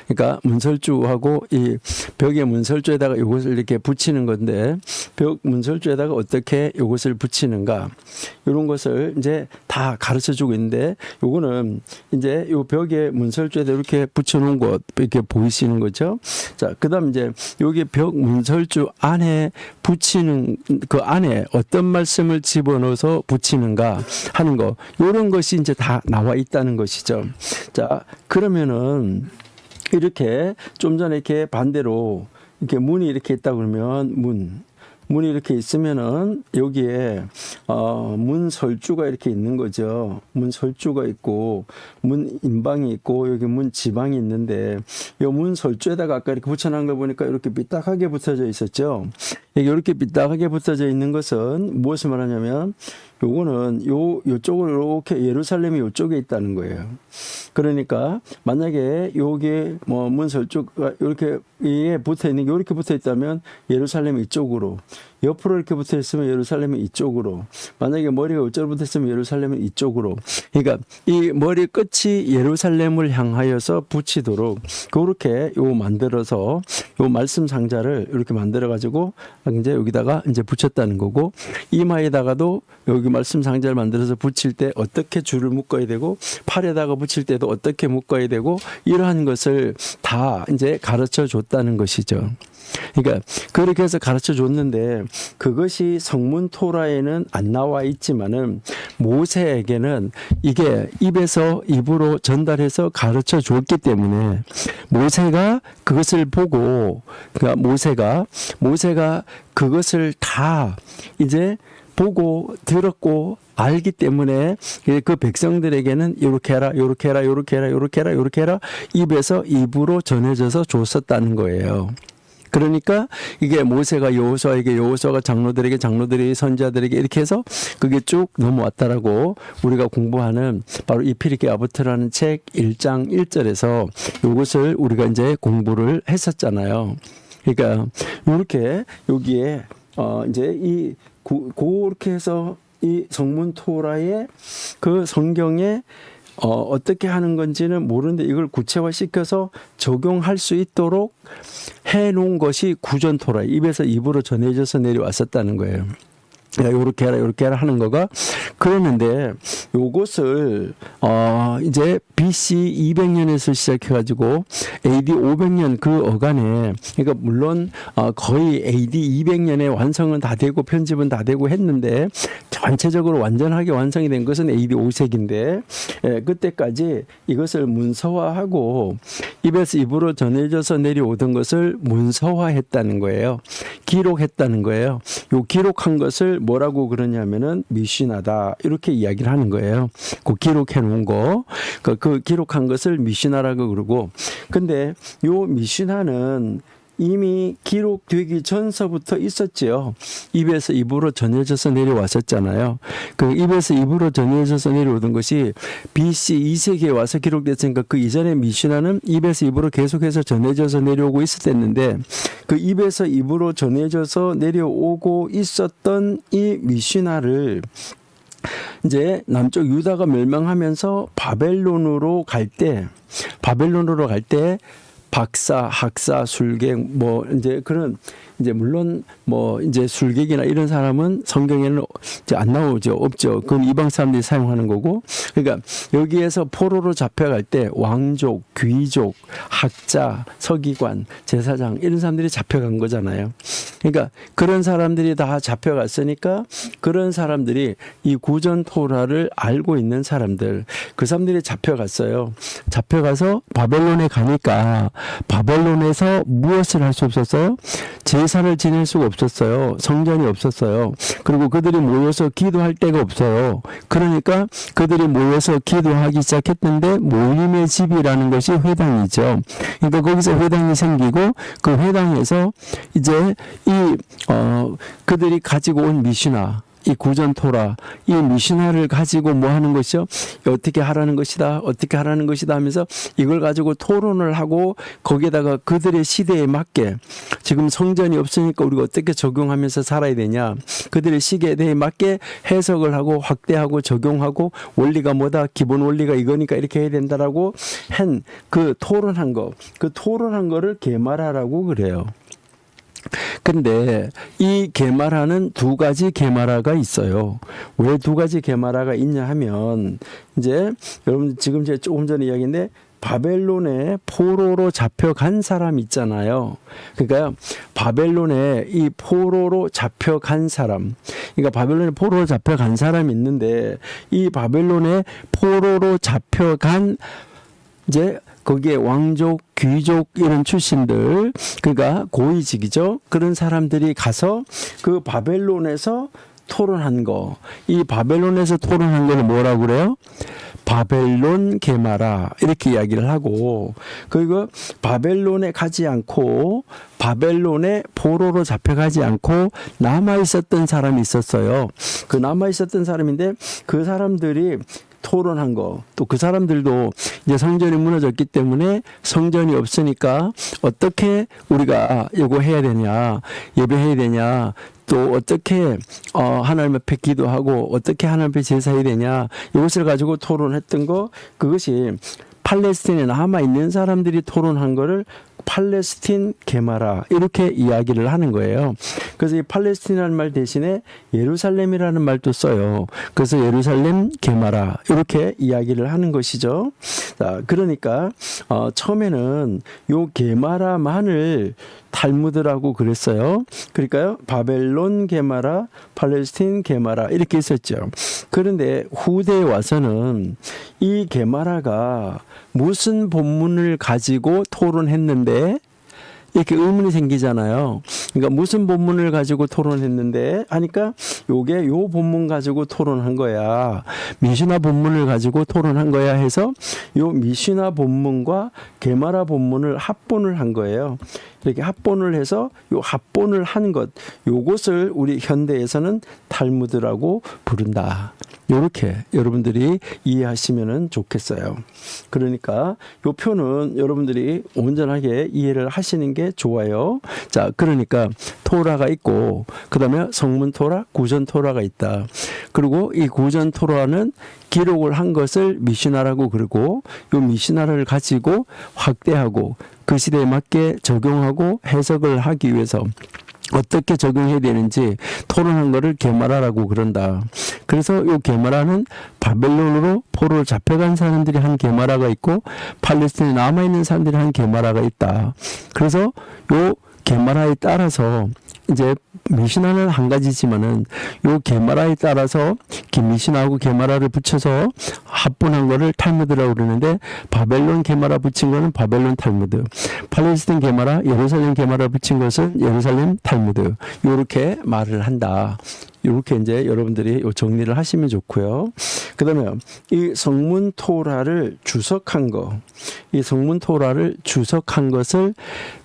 그러니까 문설주하고 이 벽에 문설주에다가 요것을 이렇게 붙이는 건데, 벽 문설주에다가 어떻게 요것을 붙이는가, 이런 것을 이제 다 가르쳐 주고 있는데, 요거는 이제 요 벽에 문설주에다 이렇게 붙여 놓은 것 이렇게 보이시는 거죠. 자, 그다음 이제 여기 벽 문설주 안에 붙이는 그 안에 어떤 말씀을 집어넣어서 붙이는가 하는 거, 이런 것이 이제 다 나와 있다는 것이죠. 자, 그러면은 이렇게 좀 전에 이렇게 반대로 이렇게 문이 이렇게 있다 그러면 문이 이렇게 있으면은 여기에 문설주가 이렇게 있는 거죠. 문설주가 있고 문인방이 있고 여기 문지방이 있는데, 이 문설주에다가 아까 이렇게 붙여놓은 걸 보니까 이렇게 삐딱하게 붙어져 있었죠. 이렇게 삐딱하게 붙어져 있는 것은 무엇을 말하냐면, 요거는 요쪽으로 이렇게 예루살렘이 요쪽에 있다는 거예요. 그러니까 만약에 여기 뭐 문설주가 이렇게 위에 붙어 있는 게 이렇게 붙어 있다면 예루살렘이 이쪽으로, 옆으로 이렇게 붙어 있으면 예루살렘이 이쪽으로, 만약에 머리가 이쪽으로 붙어 있으면 예루살렘은 이쪽으로. 그러니까 이 머리 끝이 예루살렘을 향하여서 붙이도록 그렇게 요 만들어서 요 말씀 상자를 이렇게 만들어 가지고 이제 여기다가 이제 붙였다는 거고, 이마에다가도 여기 말씀 상자를 만들어서 붙일 때 어떻게 줄을 묶어야 되고, 팔에다가 붙일 때도 어떻게 묶어야 되고, 이러한 것을 다 이제 가르쳐 줬다는 것이죠. 그러니까 그렇게 해서 가르쳐 줬는데, 그것이 성문 토라에는 안 나와 있지만은 모세에게는 이게 입에서 입으로 전달해서 가르쳐 줬기 때문에, 모세가 그것을 보고, 그러니까 모세가 그것을 다 이제 보고 들었고 알기 때문에 그 백성들에게는 이렇게 해라, 이렇게 해라, 이렇게 해라, 이렇게 해라, 이렇게 해라, 입에서 입으로 전해져서 줬었다는 거예요. 그러니까 이게 모세가 여호수아에게, 여호수아가 장로들에게, 장로들이 선지자들에게 이렇게 해서 그게 쭉 넘어왔다라고 우리가 공부하는 바로 이 피리케 아보트라는 책 1장 1절에서 이것을 우리가 이제 공부를 했었잖아요. 그러니까 이렇게 여기에 이제 이 그렇게 해서 이 성문 토라의 그 성경에 어떻게 하는 건지는 모르는데 이걸 구체화시켜서 적용할 수 있도록 해놓은 것이 구전 토라, 입에서 입으로 전해져서 내려왔었다는 거예요. 요렇게 해라 요렇게 해라 하는 거가 그랬는데 요것을 이제 BC 200년에서 시작해가지고 AD 500년 그 어간에 그러니까 물론 거의 AD 200년에 완성은 다 되고 편집은 다 되고 했는데 전체적으로 완전하게 완성이 된 것은 AD 5세기인데 그때까지 이것을 문서화하고 입에서 입으로 전해져서 내려오던 것을 문서화했다는 거예요. 기록했다는 거예요. 요 기록한 것을 뭐라고 그러냐면은 미시나다 이렇게 이야기를 하는 거예요. 그 기록해 놓은 거, 그 기록한 것을 미시나라고 그러고, 근데 요 미시나는 이미 기록되기 전서부터 있었지요. 입에서 입으로 전해져서 내려왔었잖아요. 그 입에서 입으로 전해져서 내려오던 것이 BC 2세기에 와서 기록됐으니까 그 이전에 미시나는 입에서 입으로 계속해서 전해져서 내려오고 있었는데 그 입에서 입으로 전해져서 내려오고 있었던 이 미시나를 이제 남쪽 유다가 멸망하면서 바벨론으로 갈 때 박사, 학사, 술객, 뭐, 이제 그런, 이제 물론 뭐, 이제 술객이나 이런 사람은 성경에는 이제 안 나오죠. 없죠. 그건 이방 사람들이 사용하는 거고. 그러니까 여기에서 포로로 잡혀갈 때 왕족, 귀족, 학자, 서기관, 제사장 이런 사람들이 잡혀간 거잖아요. 그러니까 그런 사람들이 다 잡혀갔으니까 그런 사람들이 이 구전 토라를 알고 있는 사람들, 그 사람들이 잡혀갔어요. 잡혀가서 바벨론에 가니까 바벨론에서 무엇을 할 수 없었어요? 제사를 지낼 수가 없었어요. 성전이 없었어요. 그리고 그들이 모여서 기도할 데가 없어요. 그러니까 그들이 모여서 기도하기 시작했는데 모임의 집이라는 것이 회당이죠. 그러니까 거기서 회당이 생기고 그 회당에서 이제 그들이 가지고 온 미시나, 이 구전 토라, 이 미시나를 가지고 뭐 하는 것이요? 어떻게 하라는 것이다, 어떻게 하라는 것이다 하면서 이걸 가지고 토론을 하고 거기에다가 그들의 시대에 맞게 지금 성전이 없으니까 우리가 어떻게 적용하면서 살아야 되냐, 그들의 시대에 맞게 해석을 하고 확대하고 적용하고 원리가 뭐다, 기본 원리가 이거니까 이렇게 해야 된다라고 한 그 토론한 거, 그 토론한 거를 게마라라고 그래요. 근데 이 게마라는 두 가지 게마라가 있어요. 왜 두 가지 게마라가 있냐 하면 이제 여러분 지금 제가 조금 전에 이야기인데 바벨론에 포로로 잡혀간 사람 있잖아요. 그러니까 바벨론에 이 포로로 잡혀간 사람, 그러니까 바벨론에 포로로 잡혀간 사람이 있는데 이 바벨론에 포로로 잡혀간 이제 거기에 왕족, 귀족 이런 출신들, 그러니까 고위직이죠. 그런 사람들이 가서 그 바벨론에서 토론한 거, 이 바벨론에서 토론한 거는 뭐라고 그래요? 바벨론 게마라 이렇게 이야기를 하고, 그리고 바벨론에 가지 않고 바벨론에 포로로 잡혀가지 않고 남아 있었던 사람이 있었어요. 그 남아 있었던 사람인데 그 사람들이 토론한 거, 또 그 사람들도 이제 성전이 무너졌기 때문에 성전이 없으니까 어떻게 우리가 요거 해야 되냐, 예배해야 되냐, 또 어떻게 하나님 앞에 기도하고 어떻게 하나님 앞에 제사해야 되냐, 이것을 가지고 토론했던 거, 그것이 팔레스틴에 남아 있는 사람들이 토론한 거를 팔레스틴 게마라 이렇게 이야기를 하는 거예요. 그래서 이 팔레스틴이라는 말 대신에 예루살렘이라는 말도 써요. 그래서 예루살렘 게마라 이렇게 이야기를 하는 것이죠. 자, 그러니까 처음에는 요 게마라만을 탈무드라고 그랬어요. 그러니까요, 바벨론 게마라, 팔레스틴 게마라 이렇게 있었죠. 그런데 후대에 와서는 이 게마라가 무슨 본문을 가지고 토론했는데 이렇게 의문이 생기잖아요. 그러니까 무슨 본문을 가지고 토론했는데 하니까 요게 요 본문 가지고 토론한 거야, 미시나 본문을 가지고 토론한 거야 해서 요 미시나 본문과 게마라 본문을 합본을 한 거예요. 이렇게 합본을 해서 요 합본을 한 것, 요것을 우리 현대에서는 탈무드라고 부른다. 이렇게 여러분들이 이해하시면 좋겠어요. 그러니까 요 표는 여러분들이 온전하게 이해를 하시는 게 좋아요. 자, 그러니까 토라가 있고 그 다음에 성문 토라, 구전 토라가 있다. 그리고 이 구전 토라는 기록을 한 것을 미시나라고 그러고, 요 미시나를 가지고 확대하고 그 시대에 맞게 적용하고 해석을 하기 위해서 어떻게 적용해야 되는지 토론한 거를 게마라라고 그런다. 그래서 요 게마라는 바벨론으로 포로로 잡혀간 사람들이 한 게마라가 있고 팔레스타인에 남아있는 사람들이 한 게마라가 있다. 그래서 요 게마라에 따라서 이제 미시나는 한 가지지만은 요 게마라에 따라서 미시나하고 게마라를 붙여서 합분한 거를 탈무드라고 그러는데 바벨론 게마라 붙인 거는 바벨론 탈무드, 팔레스타인 게마라, 예루살렘 게마라 붙인 것은 예루살렘 탈무드, 요렇게 말을 한다. 이렇게 이제 여러분들이 요 정리를 하시면 좋고요. 그다음에 이 성문 토라를 주석한 거, 이 성문 토라를 주석한 것을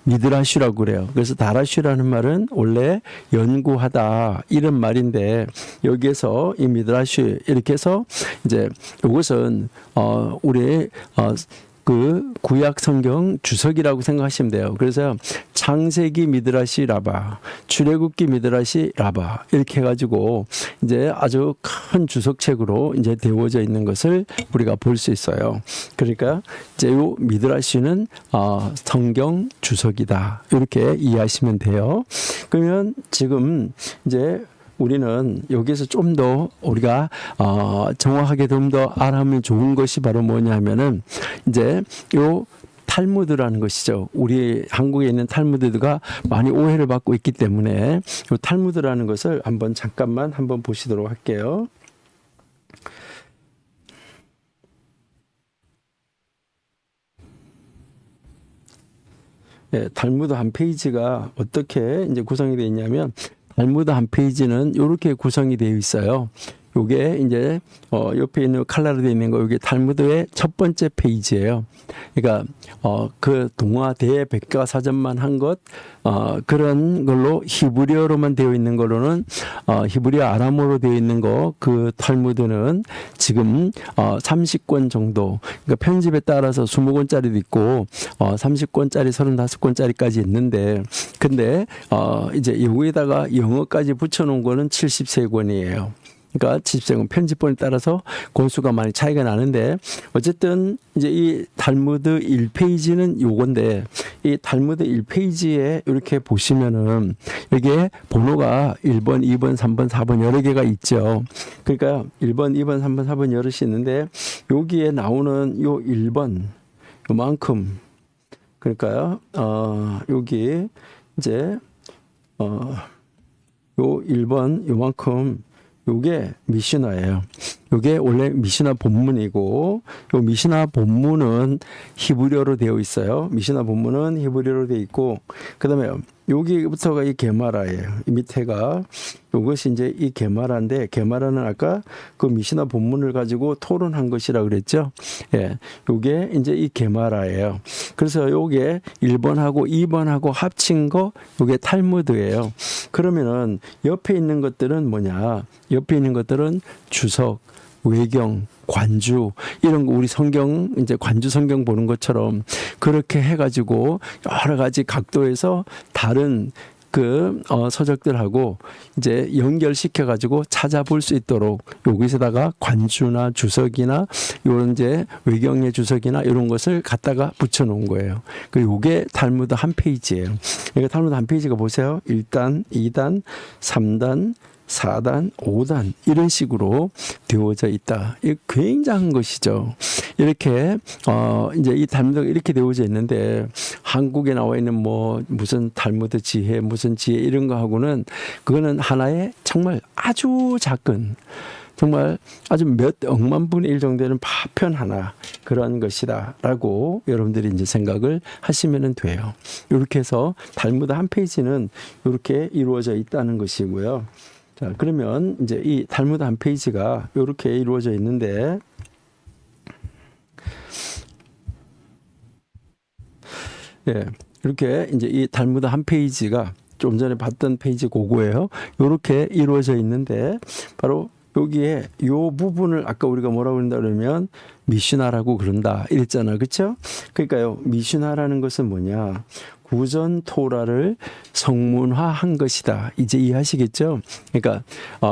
미드라시라고 그래요. 그래서 다라시라는 말은 원래 연구하다 이런 말인데 여기에서 이 미드라시 이렇게 해서 이제 이것은 우리 그 구약 성경 주석이라고 생각하시면 돼요. 그래서 창세기 미드라시 라바, 출애굽기 미드라시 라바 이렇게 해가지고 이제 아주 큰 주석책으로 이제 되어져 있는 것을 우리가 볼 수 있어요. 그러니까 이제 요 미드라시는 성경 주석이다 이렇게 이해하시면 돼요. 그러면 지금 이제 우리는 여기서 좀 더 우리가 정확하게 좀 더 알아보면 좋은 것이 바로 뭐냐면은 이제 요 탈무드라는 것이죠. 우리 한국에 있는 탈무드가 많이 오해를 받고 있기 때문에 요 탈무드라는 것을 잠깐만 한번 보시도록 할게요. 예, 탈무드 한 페이지가 어떻게 이제 구성이 되어 있냐면 탈무드 한 페이지는 이렇게 구성이 되어 있어요. 요게 이제 옆에 있는 칼라로 되어 있는 거 요게 탈무드의 첫 번째 페이지예요. 그러니까 그 동화 대백과사전만 한 것 그런 걸로 히브리어로만 되어 있는 걸로는 히브리어 아람어로 되어 있는 거 그 탈무드는 지금 30권 정도, 그러니까 편집에 따라서 20권짜리도 있고 30권짜리 35권짜리까지 있는데 근데 이제 여기에다가 영어까지 붙여놓은 거는 73권이에요. 그러니까 70세권 편집본에 따라서 권수가 많이 차이가 나는데 어쨌든 이제 이 탈무드 1페이지는 요건데 이 탈무드 1페이지에 이렇게 보시면은 이게 번호가 1번, 2번, 3번, 4번 여러 개가 있죠. 그러니까 1번, 2번, 3번, 4번 여럿이 있는데 여기에 나오는 요 1번 요만큼 그러니까요. 여기 이제 요 1번 요만큼 요게 미시나예요. 요게 원래 미시나 본문이고 요 미시나 본문은 히브리어로 되어 있어요. 미시나 본문은 히브리어로 되어 있고 그다음에 여기부터가 이 게마라예요. 이 밑에가 이것이 이제 이 게마라인데 게마라는 아까 그 미시나 본문을 가지고 토론한 것이라 그랬죠. 예, 요게 이제 이 게마라예요. 그래서 요게 1번하고 2번하고 합친 거 요게 탈무드예요. 그러면은 옆에 있는 것들은 뭐냐? 옆에 있는 것들은 주석, 외경, 관주 이런 거 우리 성경 이제 관주 성경 보는 것처럼 그렇게 해가지고 여러 가지 각도에서 다른 그 서적들하고 이제 연결시켜 가지고 찾아볼 수 있도록 여기서다가 관주나 주석이나 이런 이제 외경의 주석이나 이런 것을 갖다가 붙여놓은 거예요. 그 요게 탈무드 한 페이지예요. 그러니까 탈무드 한 페이지가 보세요. 1단, 2단, 3단. 4단, 5단 이런 식으로 되어져 있다. 이게 굉장한 것이죠. 이렇게 이제 이 탈무드가 이렇게 되어져 있는데 한국에 나와 있는 뭐 무슨 탈무드 지혜, 무슨 지혜 이런 거하고는 그거는 하나의 정말 아주 작은 정말 아주 몇 억만 분의 1 정도 되는 파편 하나 그런 것이다라고 여러분들이 이제 생각을 하시면 돼요. 이렇게 해서 탈무드 한 페이지는 이렇게 이루어져 있다는 것이고요. 자, 그러면 이제 이 탈무드 한 페이지가 이렇게 이루어져 있는데, 예, 이렇게 이제 이 탈무드 한 페이지가 좀 전에 봤던 페이지 그거예요. 이렇게 이루어져 있는데, 바로 여기에 요 부분을 아까 우리가 뭐라고 그런다 그러면 미시나라고 그런다 이랬잖아. 그렇죠? 그러니까요. 미시나라는 것은 뭐냐? 구전 토라를 성문화한 것이다. 이제 이해하시겠죠? 그러니까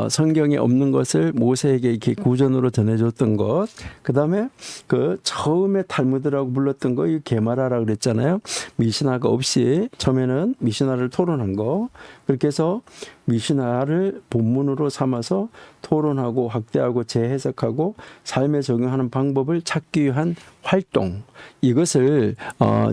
성경에 없는 것을 모세에게 이렇게 구전으로 전해줬던 것, 그 다음에 그 처음에 탈무드라고 불렀던 거, 이 게마라라고 그랬잖아요. 미시나가 없이 처음에는 미시나를 토론한 거, 그렇게 해서 미시나를 본문으로 삼아서 토론하고 확대하고 재해석하고 삶에 적용하는 방법을 찾기 위한 활동, 이것을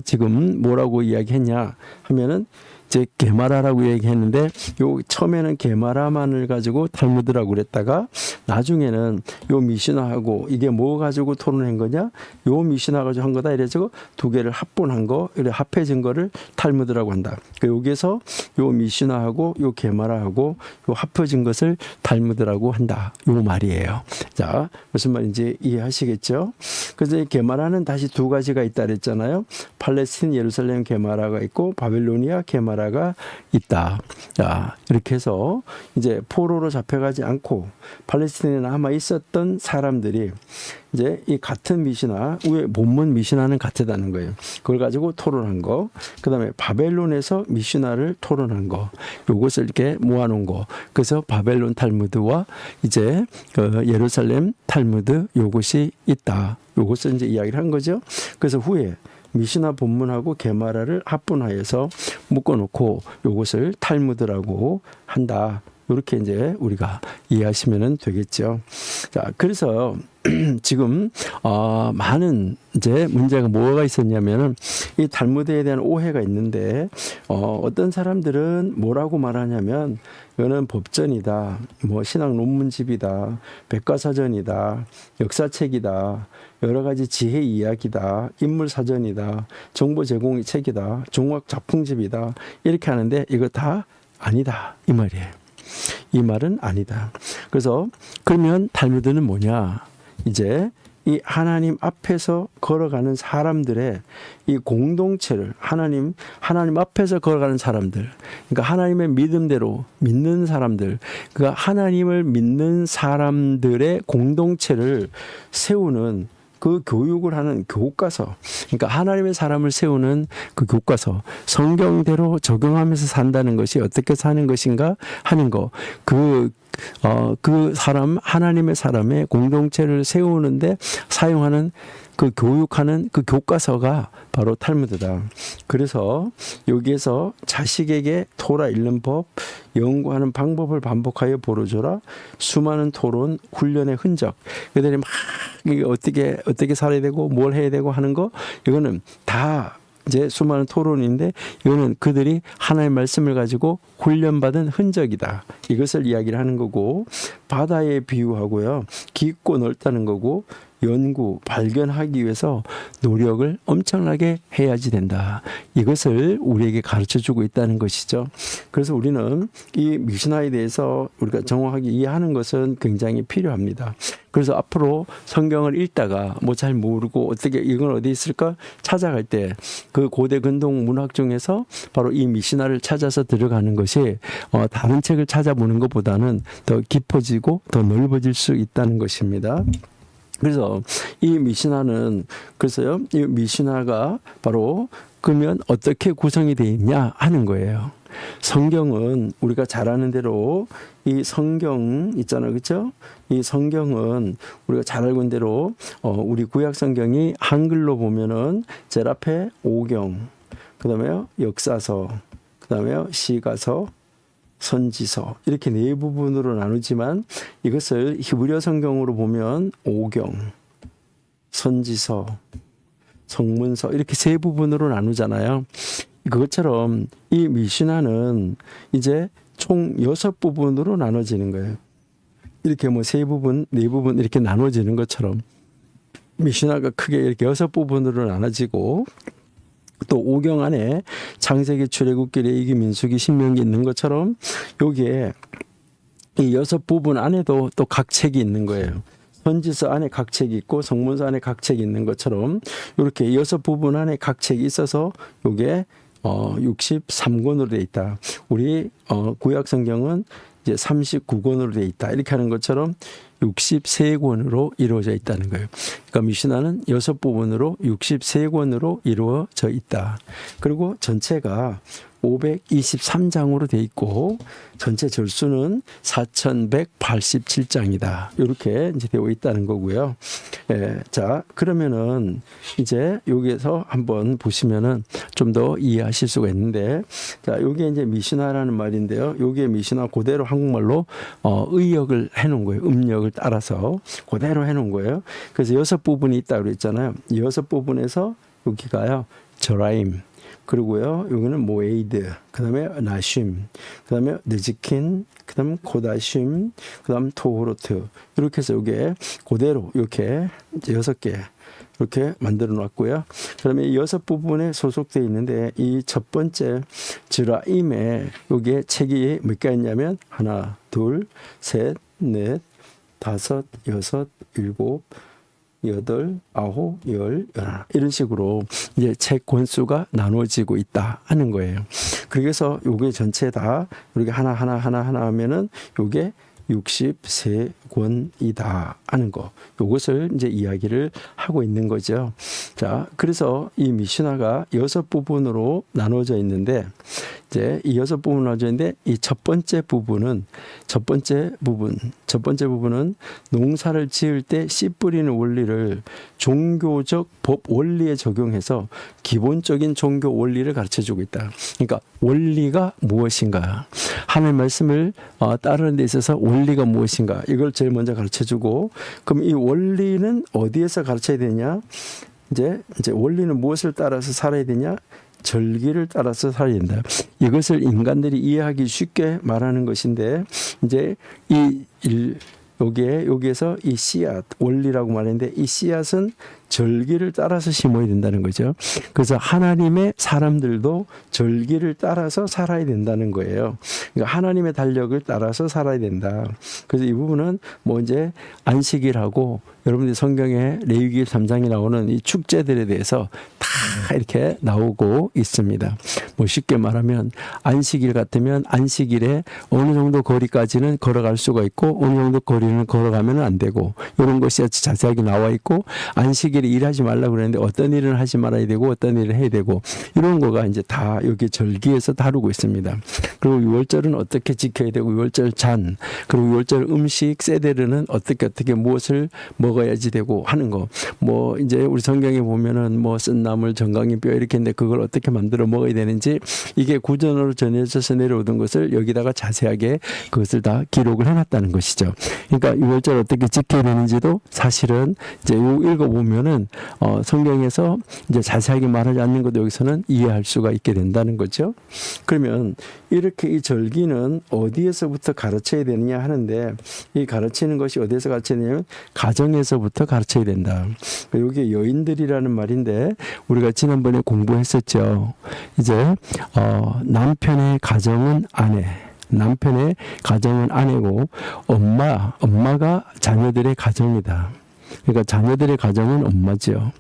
지금 뭐라고 이야기했냐 하면은 이제 게마라라고 얘기했는데, 요 처음에는 게마라만을 가지고 탈무드라고 그랬다가 나중에는 요 미시나하고 이게 뭐 가지고 토론한 거냐, 요 미시나 가지고 한 거다 이래서 두 개를 합본한 거, 이래 합해진 거를 탈무드라고 한다. 여기에서 요 미시나하고 요 게마라하고 요 합해진 것을 탈무드라고 한다. 요 말이에요. 자, 무슨 말인지 이해하시겠죠? 그래서 이 게마라는 다시 두 가지가 있다 그랬잖아요. 팔레스틴 예루살렘 게마라가 있고 바빌로니아 게마라 가 있다. 자, 이렇게 해서 이제 포로로 잡혀가지 않고 팔레스틴에 남아 있었던 사람들이 이제 이 같은 미시나, 위에 본문 미시나는 같다는 거예요. 그걸 가지고 토론한 거, 그 다음에 바벨론에서 미시나를 토론한 거, 요것을 이렇게 모아놓은 거. 그래서 바벨론 탈무드와 이제 예루살렘 탈무드 요것이 있다. 요것을 이제 이야기를 한 거죠. 그래서 후에 미시나 본문하고 게마라를 합분하여서 묶어놓고 요것을 탈무드라고 한다. 이렇게 이제 우리가 이해하시면 되겠죠. 자, 그래서 지금 많은 이제 문제가 뭐가 있었냐면은 이 탈무드에 대한 오해가 있는데, 어떤 사람들은 뭐라고 말하냐면 이거는 법전이다, 뭐 신학 논문집이다, 백과사전이다, 역사책이다, 여러 가지 지혜 이야기다, 인물 사전이다, 정보 제공의 책이다, 종합 작품집이다, 이렇게 하는데 이거 다 아니다 이 말이에요. 이 말은 아니다. 그래서 그러면 탈무드는 뭐냐? 이제 이 하나님 앞에서 걸어가는 사람들의 이 공동체를, 하나님 앞에서 걸어가는 사람들, 그러니까 하나님의 믿음대로 믿는 사람들, 그러니까 하나님을 믿는 사람들의 공동체를 세우는 그 교육을 하는 교과서, 그러니까 하나님의 사람을 세우는 그 교과서, 성경대로 적용하면서 산다는 것이 어떻게 사는 것인가 하는 거, 그 사람, 하나님의 사람의 공동체를 세우는데 사용하는 그 교육하는 그 교과서가 바로 탈무드다. 그래서 여기에서 자식에게 토라 읽는 법, 연구하는 방법을 반복하여 보여줘라. 수많은 토론, 훈련의 흔적. 그들이 막 어떻게 살아야 되고 뭘 해야 되고 하는 거, 이거는 다 이제 수많은 토론인데, 이거는 그들이 하나님의 말씀을 가지고 훈련받은 흔적이다. 이것을 이야기를 하는 거고, 바다에 비유하고요, 깊고 넓다는 거고, 연구, 발견하기 위해서 노력을 엄청나게 해야지 된다. 이것을 우리에게 가르쳐주고 있다는 것이죠. 그래서 우리는 이 미시나에 대해서 우리가 정확하게 이해하는 것은 굉장히 필요합니다. 그래서 앞으로 성경을 읽다가 뭐 잘 모르고 어떻게 이건 어디 있을까 찾아갈 때 그 고대 근동 문학 중에서 바로 이 미시나를 찾아서 들어가는 것이 다른 책을 찾아보는 것보다는 더 깊어지고 더 넓어질 수 있다는 것입니다. 그래서 이 미시나는, 그래서요, 이 미시나가 바로 그러면 어떻게 구성이 되어 있냐 하는 거예요. 성경은 우리가 잘 아는 대로 이 성경 있잖아요, 그렇죠? 이 성경은 우리가 잘 알고 있는 대로 우리 구약 성경이 한글로 보면은 제일 앞에 오경, 그다음에 역사서, 그다음에 시가서, 선지서, 이렇게 네 부분으로 나누지만 이것을 히브리어 성경으로 보면 오경, 선지서, 성문서, 이렇게 세 부분으로 나누잖아요. 그것처럼 이 미시나는 이제 총 6부분으로 나눠지는 거예요. 이렇게 뭐 세 부분, 네 부분 이렇게 나눠지는 것처럼 미시나가 크게 이렇게 6부분으로 나눠지고, 또 오경 안에 창세기, 출애굽기, 레위기, 민수기, 신명기 있는 것처럼 여기에 이 6부분 안에도 또 각 책이 있는 거예요. 선지서 안에 각 책이 있고 성문서 안에 각 책이 있는 것처럼 이렇게 6부분 안에 각 책이 있어서 이게 63권으로 되어 있다. 우리 구약 성경은 이제 39권으로 되어 있다. 이렇게 하는 것처럼 63권으로 이루어져 있다는 거예요. 그러니까 미시나는 6부분으로 63권으로 이루어져 있다. 그리고 전체가 523장으로 돼 있고 전체 절수는 4187장이다. 이렇게 이제 되어 있다는 거고요. 자, 그러면은 이제 여기에서 한번 보시면은 좀 더 이해하실 수가 있는데, 자, 요게 이제 미시나라는 말인데요. 요게 미시나 그대로 한국말로 의역을 해 놓은 거예요. 음력을 따라서 그대로 해 놓은 거예요. 그래서 6부분이 있다고 그랬잖아요. 6부분에서 여기가요. 저라임, 그리고요, 여기는 모에이드, 그 다음에 나쉼, 그 다음에 느지킨, 그 다음 코다쉼, 그 다음 토호로트. 이렇게 해서 이게 그대로 이렇게 이제 6개 이렇게 만들어 놨고요. 그 다음에 이 6부분에 소속되어 있는데 이 첫 번째 즈라임에 여기에 책이 몇 개 있냐면 하나, 둘, 셋, 넷, 다섯, 여섯, 일곱, 여덟, 아홉, 열, 열하나 이런 식으로 이제 책 권수가 나눠지고 있다 하는 거예요. 그래서 요게 전체 다 이렇게 하나 하면은 요게 63권이다 하는 거. 요것을 이제 이야기를 하고 있는 거죠. 자, 그래서 이 미시나가 6부분으로 나눠져 있는데 이제 이 6부분으로 나눠져 있는데 이 첫 번째 부분은 농사를 지을 때 씨 뿌리는 원리를 종교적 법 원리에 적용해서 기본적인 종교 원리를 가르쳐 주고 있다. 그러니까 원리가 무엇인가? 하나님의 말씀을 따르는 데 있어서 원리가 무엇인가? 이걸 제일 먼저 가르쳐 주고, 그럼 이 원리는 어디에서 가르쳐야 되냐? 이제 원리는 무엇을 따라서 살아야 되냐? 절기를 따라서 살아야 된다. 이것을 인간들이 이해하기 쉽게 말하는 것인데, 이제 여기에서 이 씨앗, 원리라고 말했는데 이 씨앗은 절기를 따라서 심어야 된다는 거죠. 그래서 하나님의 사람들도 절기를 따라서 살아야 된다는 거예요. 그러니까 하나님의 달력을 따라서 살아야 된다. 그래서 이 부분은 뭐 이제 안식일하고 여러분들이 성경에 레위기 3장에 나오는 이 축제들에 대해서 다 이렇게 나오고 있습니다. 뭐 쉽게 말하면 안식일 같으면 안식일에 어느 정도 거리까지는 걸어갈 수가 있고 어느 정도 거리는 걸어가면 안 되고 이런 것이 자세하게 나와 있고, 안식일에 일하지 말라고 그랬는데 어떤 일을 하지 말아야 되고 어떤 일을 해야 되고 이런 거가 이제 다 여기 절기에서 다루고 있습니다. 그리고 6월절은 어떻게 지켜야 되고 6월절 잔, 그리고 6월절 음식 세대르는 어떻게 무엇을 먹어야지 되고 하는 거. 뭐 이제 우리 성경에 보면은 뭐 쓴나물 정강이 뼈 이렇게 했는데 그걸 어떻게 만들어 먹어야 되는지 이게 구전으로 전해져서 내려오던 것을 여기다가 자세하게 그것을 다 기록을 해놨다는 것이죠. 그러니까 6월절 어떻게 지켜야 되는지도 사실은 이제 읽어보면은 성경에서 이제 자세하게 말하지 않는 것도 여기서는 이해할 수가 있게 된다는 거죠. 그러면 이렇게 이 절기는 어디에서부터 가르쳐야 되느냐 하는데, 이 가르치는 것이 어디에서 가르쳐야 되냐면 가정에서부터 가르쳐야 된다. 여기 여인들이라는 말인데 우리가 지난번에 공부했었죠. 이제 남편의 가정은 아내, 남편의 가정은 아내고 엄마가 자녀들의 가정이다. 그러니까 자녀들의 가정은 엄마죠.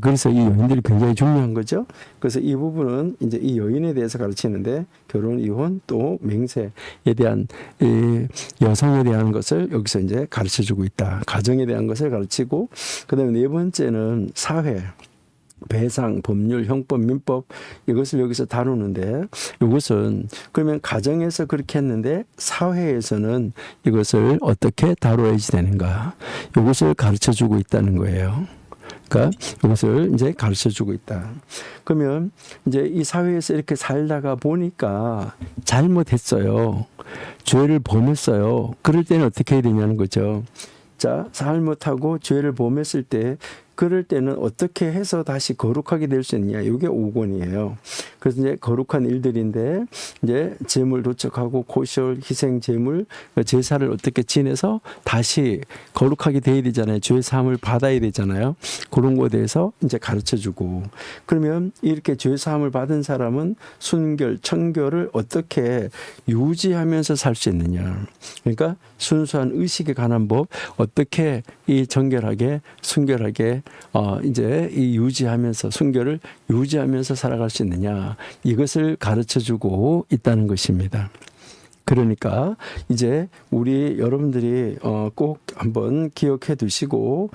그래서 이 여인들이 굉장히 중요한 거죠. 그래서 이 부분은 이제 이 여인에 대해서 가르치는데 결혼, 이혼, 또 맹세에 대한 이 여성에 대한 것을 여기서 이제 가르쳐 주고 있다. 가정에 대한 것을 가르치고, 그다음에 네 번째는 사회, 배상, 법률, 형법, 민법 이것을 여기서 다루는데, 이것은 그러면 가정에서 그렇게 했는데 사회에서는 이것을 어떻게 다뤄야지 되는가, 이것을 가르쳐 주고 있다는 거예요. 그러니까 이것을 이제 가르쳐 주고 있다. 그러면 이제 이 사회에서 이렇게 살다가 보니까 잘못했어요. 죄를 범했어요. 그럴 때는 어떻게 해야 되냐는 거죠. 자, 잘못하고 죄를 범했을 때 그럴 때는 어떻게 해서 다시 거룩하게 될 수 있느냐. 이게 5권이에요. 그래서 이제 거룩한 일들인데 이제 제물 도척하고 코셜, 희생 제물, 제사를 어떻게 지내서 다시 거룩하게 돼야 되잖아요. 죄 사함을 받아야 되잖아요. 그런 거에 대해서 이제 가르쳐 주고, 그러면 이렇게 죄 사함을 받은 사람은 순결, 청결을 어떻게 유지하면서 살 수 있느냐. 그러니까 순수한 의식에 관한 법, 어떻게 이 정결하게, 순결하게 이제 이 유지하면서 순결을 유지하면서 살아갈 수 있느냐, 이것을 가르쳐 주고 있다는 것입니다. 그러니까 이제 우리 여러분들이 꼭 한번 기억해 두시고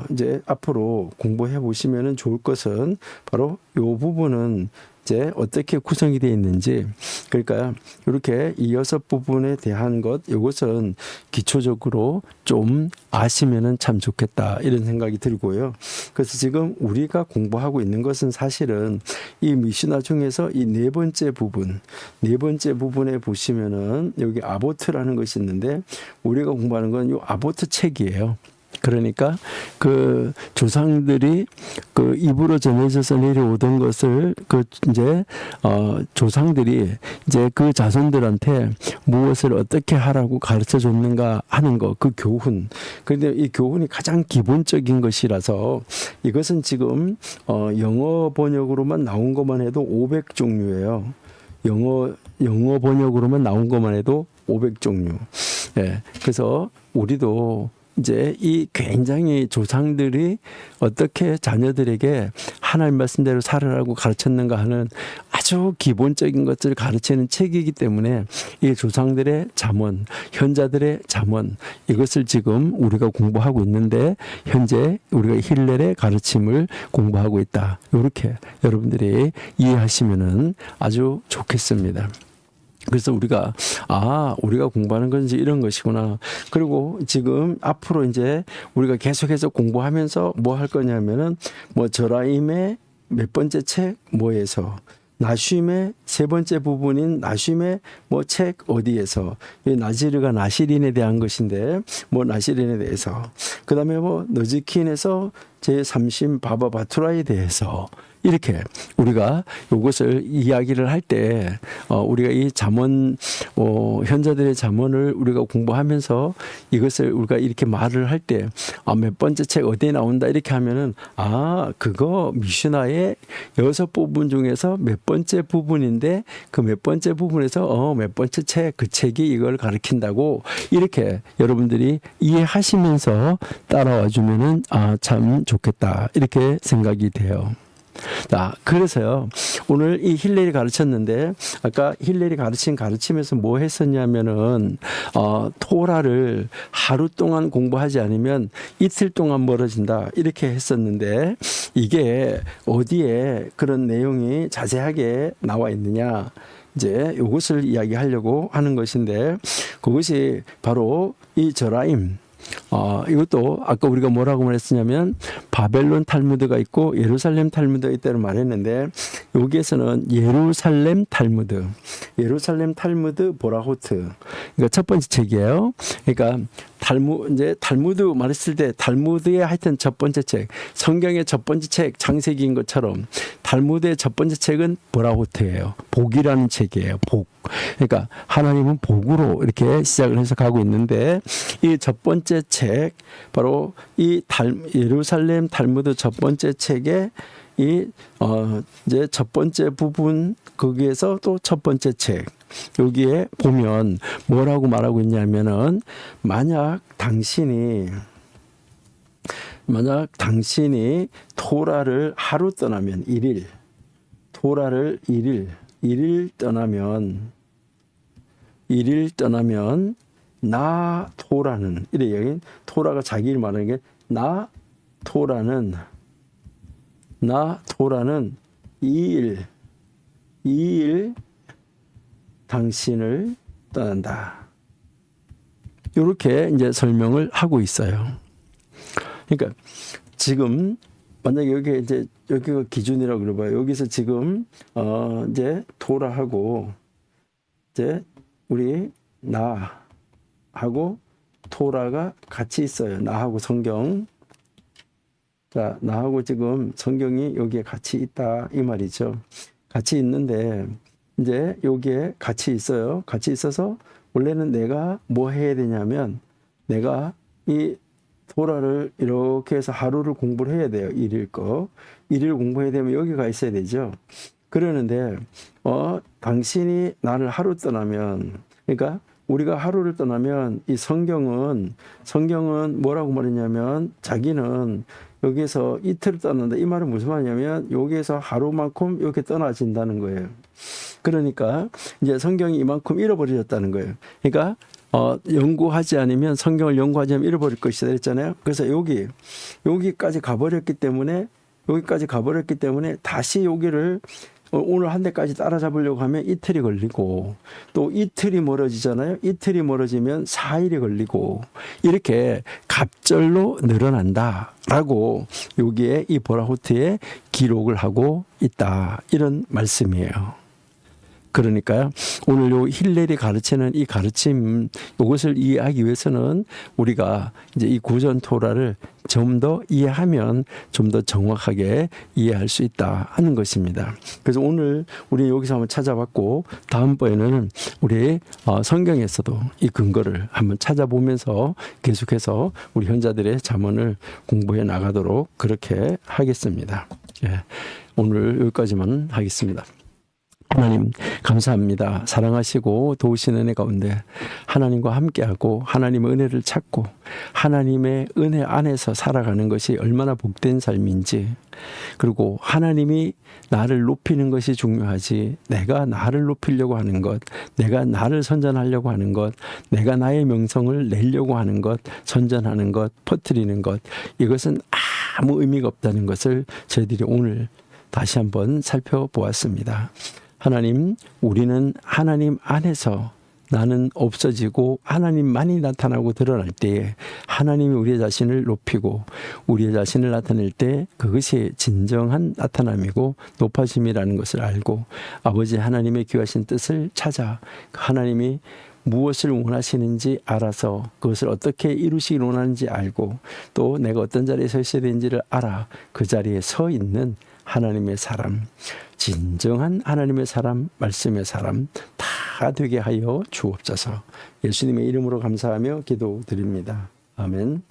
이제 앞으로 공부해 보시면은 좋을 것은 바로 요 부분은 이제 어떻게 구성이 되어 있는지, 그러니까 이렇게 이 6부분에 대한 것, 이것은 기초적으로 좀 아시면은 참 좋겠다 이런 생각이 들고요. 그래서 지금 우리가 공부하고 있는 것은 사실은 이 미시나 중에서 이 네 번째 부분에 보시면은 여기 아보트라는 것이 있는데, 우리가 공부하는 건 이 아보트 책이에요. 그러니까 그 조상들이 그 입으로 전해져서 내려오던 것을 그 이제 조상들이 이제 그 자손들한테 무엇을 어떻게 하라고 가르쳐 줬는가 하는 거, 그 교훈. 그런데 이 교훈이 가장 기본적인 것이라서 이것은 지금 영어 번역으로만 나온 것만 해도 500종류예요. 영어 번역으로만 나온 것만 해도 500종류. 예. 그래서 우리도 이제 이 굉장히 조상들이 어떻게 자녀들에게 하나님 말씀대로 살으라고 가르쳤는가 하는 아주 기본적인 것들을 가르치는 책이기 때문에 이 조상들의 잠언, 현자들의 잠언, 이것을 지금 우리가 공부하고 있는데 현재 우리가 힐렐의 가르침을 공부하고 있다. 이렇게 여러분들이 이해하시면은 아주 좋겠습니다. 그래서 우리가 우리가 공부하는 건지 이런 것이구나. 그리고 지금 앞으로 이제 우리가 계속해서 공부하면서 뭐 할 거냐면은 뭐 저라임의 몇 번째 책 뭐에서, 나쉼의 세 번째 부분인 나쉼의 뭐 책 어디에서, 이 나지르가 나시린에 대한 것인데 뭐 나시린에 대해서, 그다음에 뭐 너지킨에서 제3심 바바바투라에 대해서, 이렇게 우리가 이것을 이야기를 할 때 우리가 이 잠언 현자들의 잠언을 우리가 공부하면서 이것을 우리가 이렇게 말을 할 때 몇 번째 책 어디에 나온다 이렇게 하면은 그거 미슈나의 6부분 중에서 몇 번째 부분인데 그 몇 번째 부분에서 몇 번째 책, 그 책이 이걸 가르친다고, 이렇게 여러분들이 이해하시면서 따라와 주면은 참 좋겠다 이렇게 생각이 돼요. 자, 그래서요, 오늘 이 힐렐이 가르쳤는데, 아까 힐렐이 가르침에서 뭐 했었냐면은, 토라를 하루 동안 공부하지 않으면 이틀 동안 멀어진다, 이렇게 했었는데, 이게 어디에 그런 내용이 자세하게 나와 있느냐, 이제 이것을 이야기하려고 하는 것인데, 그것이 바로 이 저라임, 이것도 아까 우리가 뭐라고 말했었냐면 바벨론 탈무드가 있고 예루살렘 탈무드가 있다고 말했는데, 여기에서는 예루살렘 탈무드 보라호트, 그러니까 첫 번째 책이에요. 그러니까 이제 탈무드 말했을 때 탈무드의 하여튼 첫 번째 책, 성경의 첫 번째 책 창세기인 것처럼 탈무드의 첫 번째 책은 보라호트예요. 복이라는 책이에요. 복. 그러니까 하나님은 복으로 이렇게 시작을 해서 가고 있는데, 이 첫 번째 책, 바로 이 예루살렘 탈무드 첫 번째 책에 이제 첫 번째 부분, 거기에서 또 첫 번째 책, 여기에 보면 뭐라고 말하고 있냐면은, 만약 당신이 토라를 하루 떠나면 토라를 1일 떠나면 나 토라는, 이래 여기 토라가 자기를 말하는 게 나 토라는 2일 당신을 떠난다. 이렇게 이제 설명을 하고 있어요. 그러니까 지금 만약에 여기가 기준이라고 그래봐요. 여기서 지금 이제 토라하고 이제 우리 나하고 토라가 같이 있어요. 나하고 성경. 자, 나하고 지금 성경이 여기에 같이 있다 이 말이죠. 같이 있는데 이제 여기에 같이 있어요. 같이 있어서 원래는 내가 뭐 해야 되냐면, 내가 이 토라를 이렇게 해서 하루를 공부를 해야 돼요. 1일 공부해야 되면 여기가 있어야 되죠. 그러는데 당신이 나를 하루 떠나면, 그러니까 우리가 하루를 떠나면 이 성경은 뭐라고 말했냐면, 자기는 여기에서 이틀을 떠난다. 이 말은 무슨 말이냐면 여기에서 하루만큼 이렇게 떠나진다는 거예요. 그러니까 이제 성경이 이만큼 잃어버려졌다는 거예요. 그러니까 연구하지 않으면 성경을 연구하지 않으면 잃어버릴 것이다 했잖아요. 그래서 여기까지 가버렸기 때문에 다시 여기를 오늘 한 대까지 따라잡으려고 하면 이틀이 걸리고 또 이틀이 멀어지잖아요. 이틀이 멀어지면 4일이 걸리고 이렇게 갑절로 늘어난다라고 여기에 이 보라호트에 기록을 하고 있다. 이런 말씀이에요. 그러니까요. 오늘 요 힐렐이 가르치는 이 가르침 이것을 이해하기 위해서는 우리가 이제 이 구전 토라를 좀 더 이해하면 좀 더 정확하게 이해할 수 있다 하는 것입니다. 그래서 오늘 우리 여기서 한번 찾아봤고 다음번에는 우리 성경에서도 이 근거를 한번 찾아보면서 계속해서 우리 현자들의 잠언을 공부해 나가도록 그렇게 하겠습니다. 예, 오늘 여기까지만 하겠습니다. 하나님 감사합니다. 사랑하시고 도우시는 은혜 가운데 하나님과 함께하고 하나님의 은혜를 찾고 하나님의 은혜 안에서 살아가는 것이 얼마나 복된 삶인지, 그리고 하나님이 나를 높이는 것이 중요하지 내가 나를 높이려고 하는 것, 내가 나를 선전하려고 하는 것, 내가 나의 명성을 내려고 하는 것, 선전하는 것, 퍼뜨리는 것, 이것은 아무 의미가 없다는 것을 저희들이 오늘 다시 한번 살펴보았습니다. 하나님, 우리는 하나님 안에서 나는 없어지고 하나님만이 나타나고 드러날 때에 하나님이 우리 자신을 높이고 우리의 자신을 나타낼 때 그것이 진정한 나타남이고 높아짐이라는 것을 알고 아버지 하나님의 귀하신 뜻을 찾아 하나님이 무엇을 원하시는지 알아서 그것을 어떻게 이루시기 원하는지 알고 또 내가 어떤 자리에 서 있어야 되는지를 알아 그 자리에 서 있는 하나님의 사람, 진정한 하나님의 사람, 말씀의 사람 다 되게 하여 주옵소서. 예수님의 이름으로 감사하며 기도드립니다. 아멘.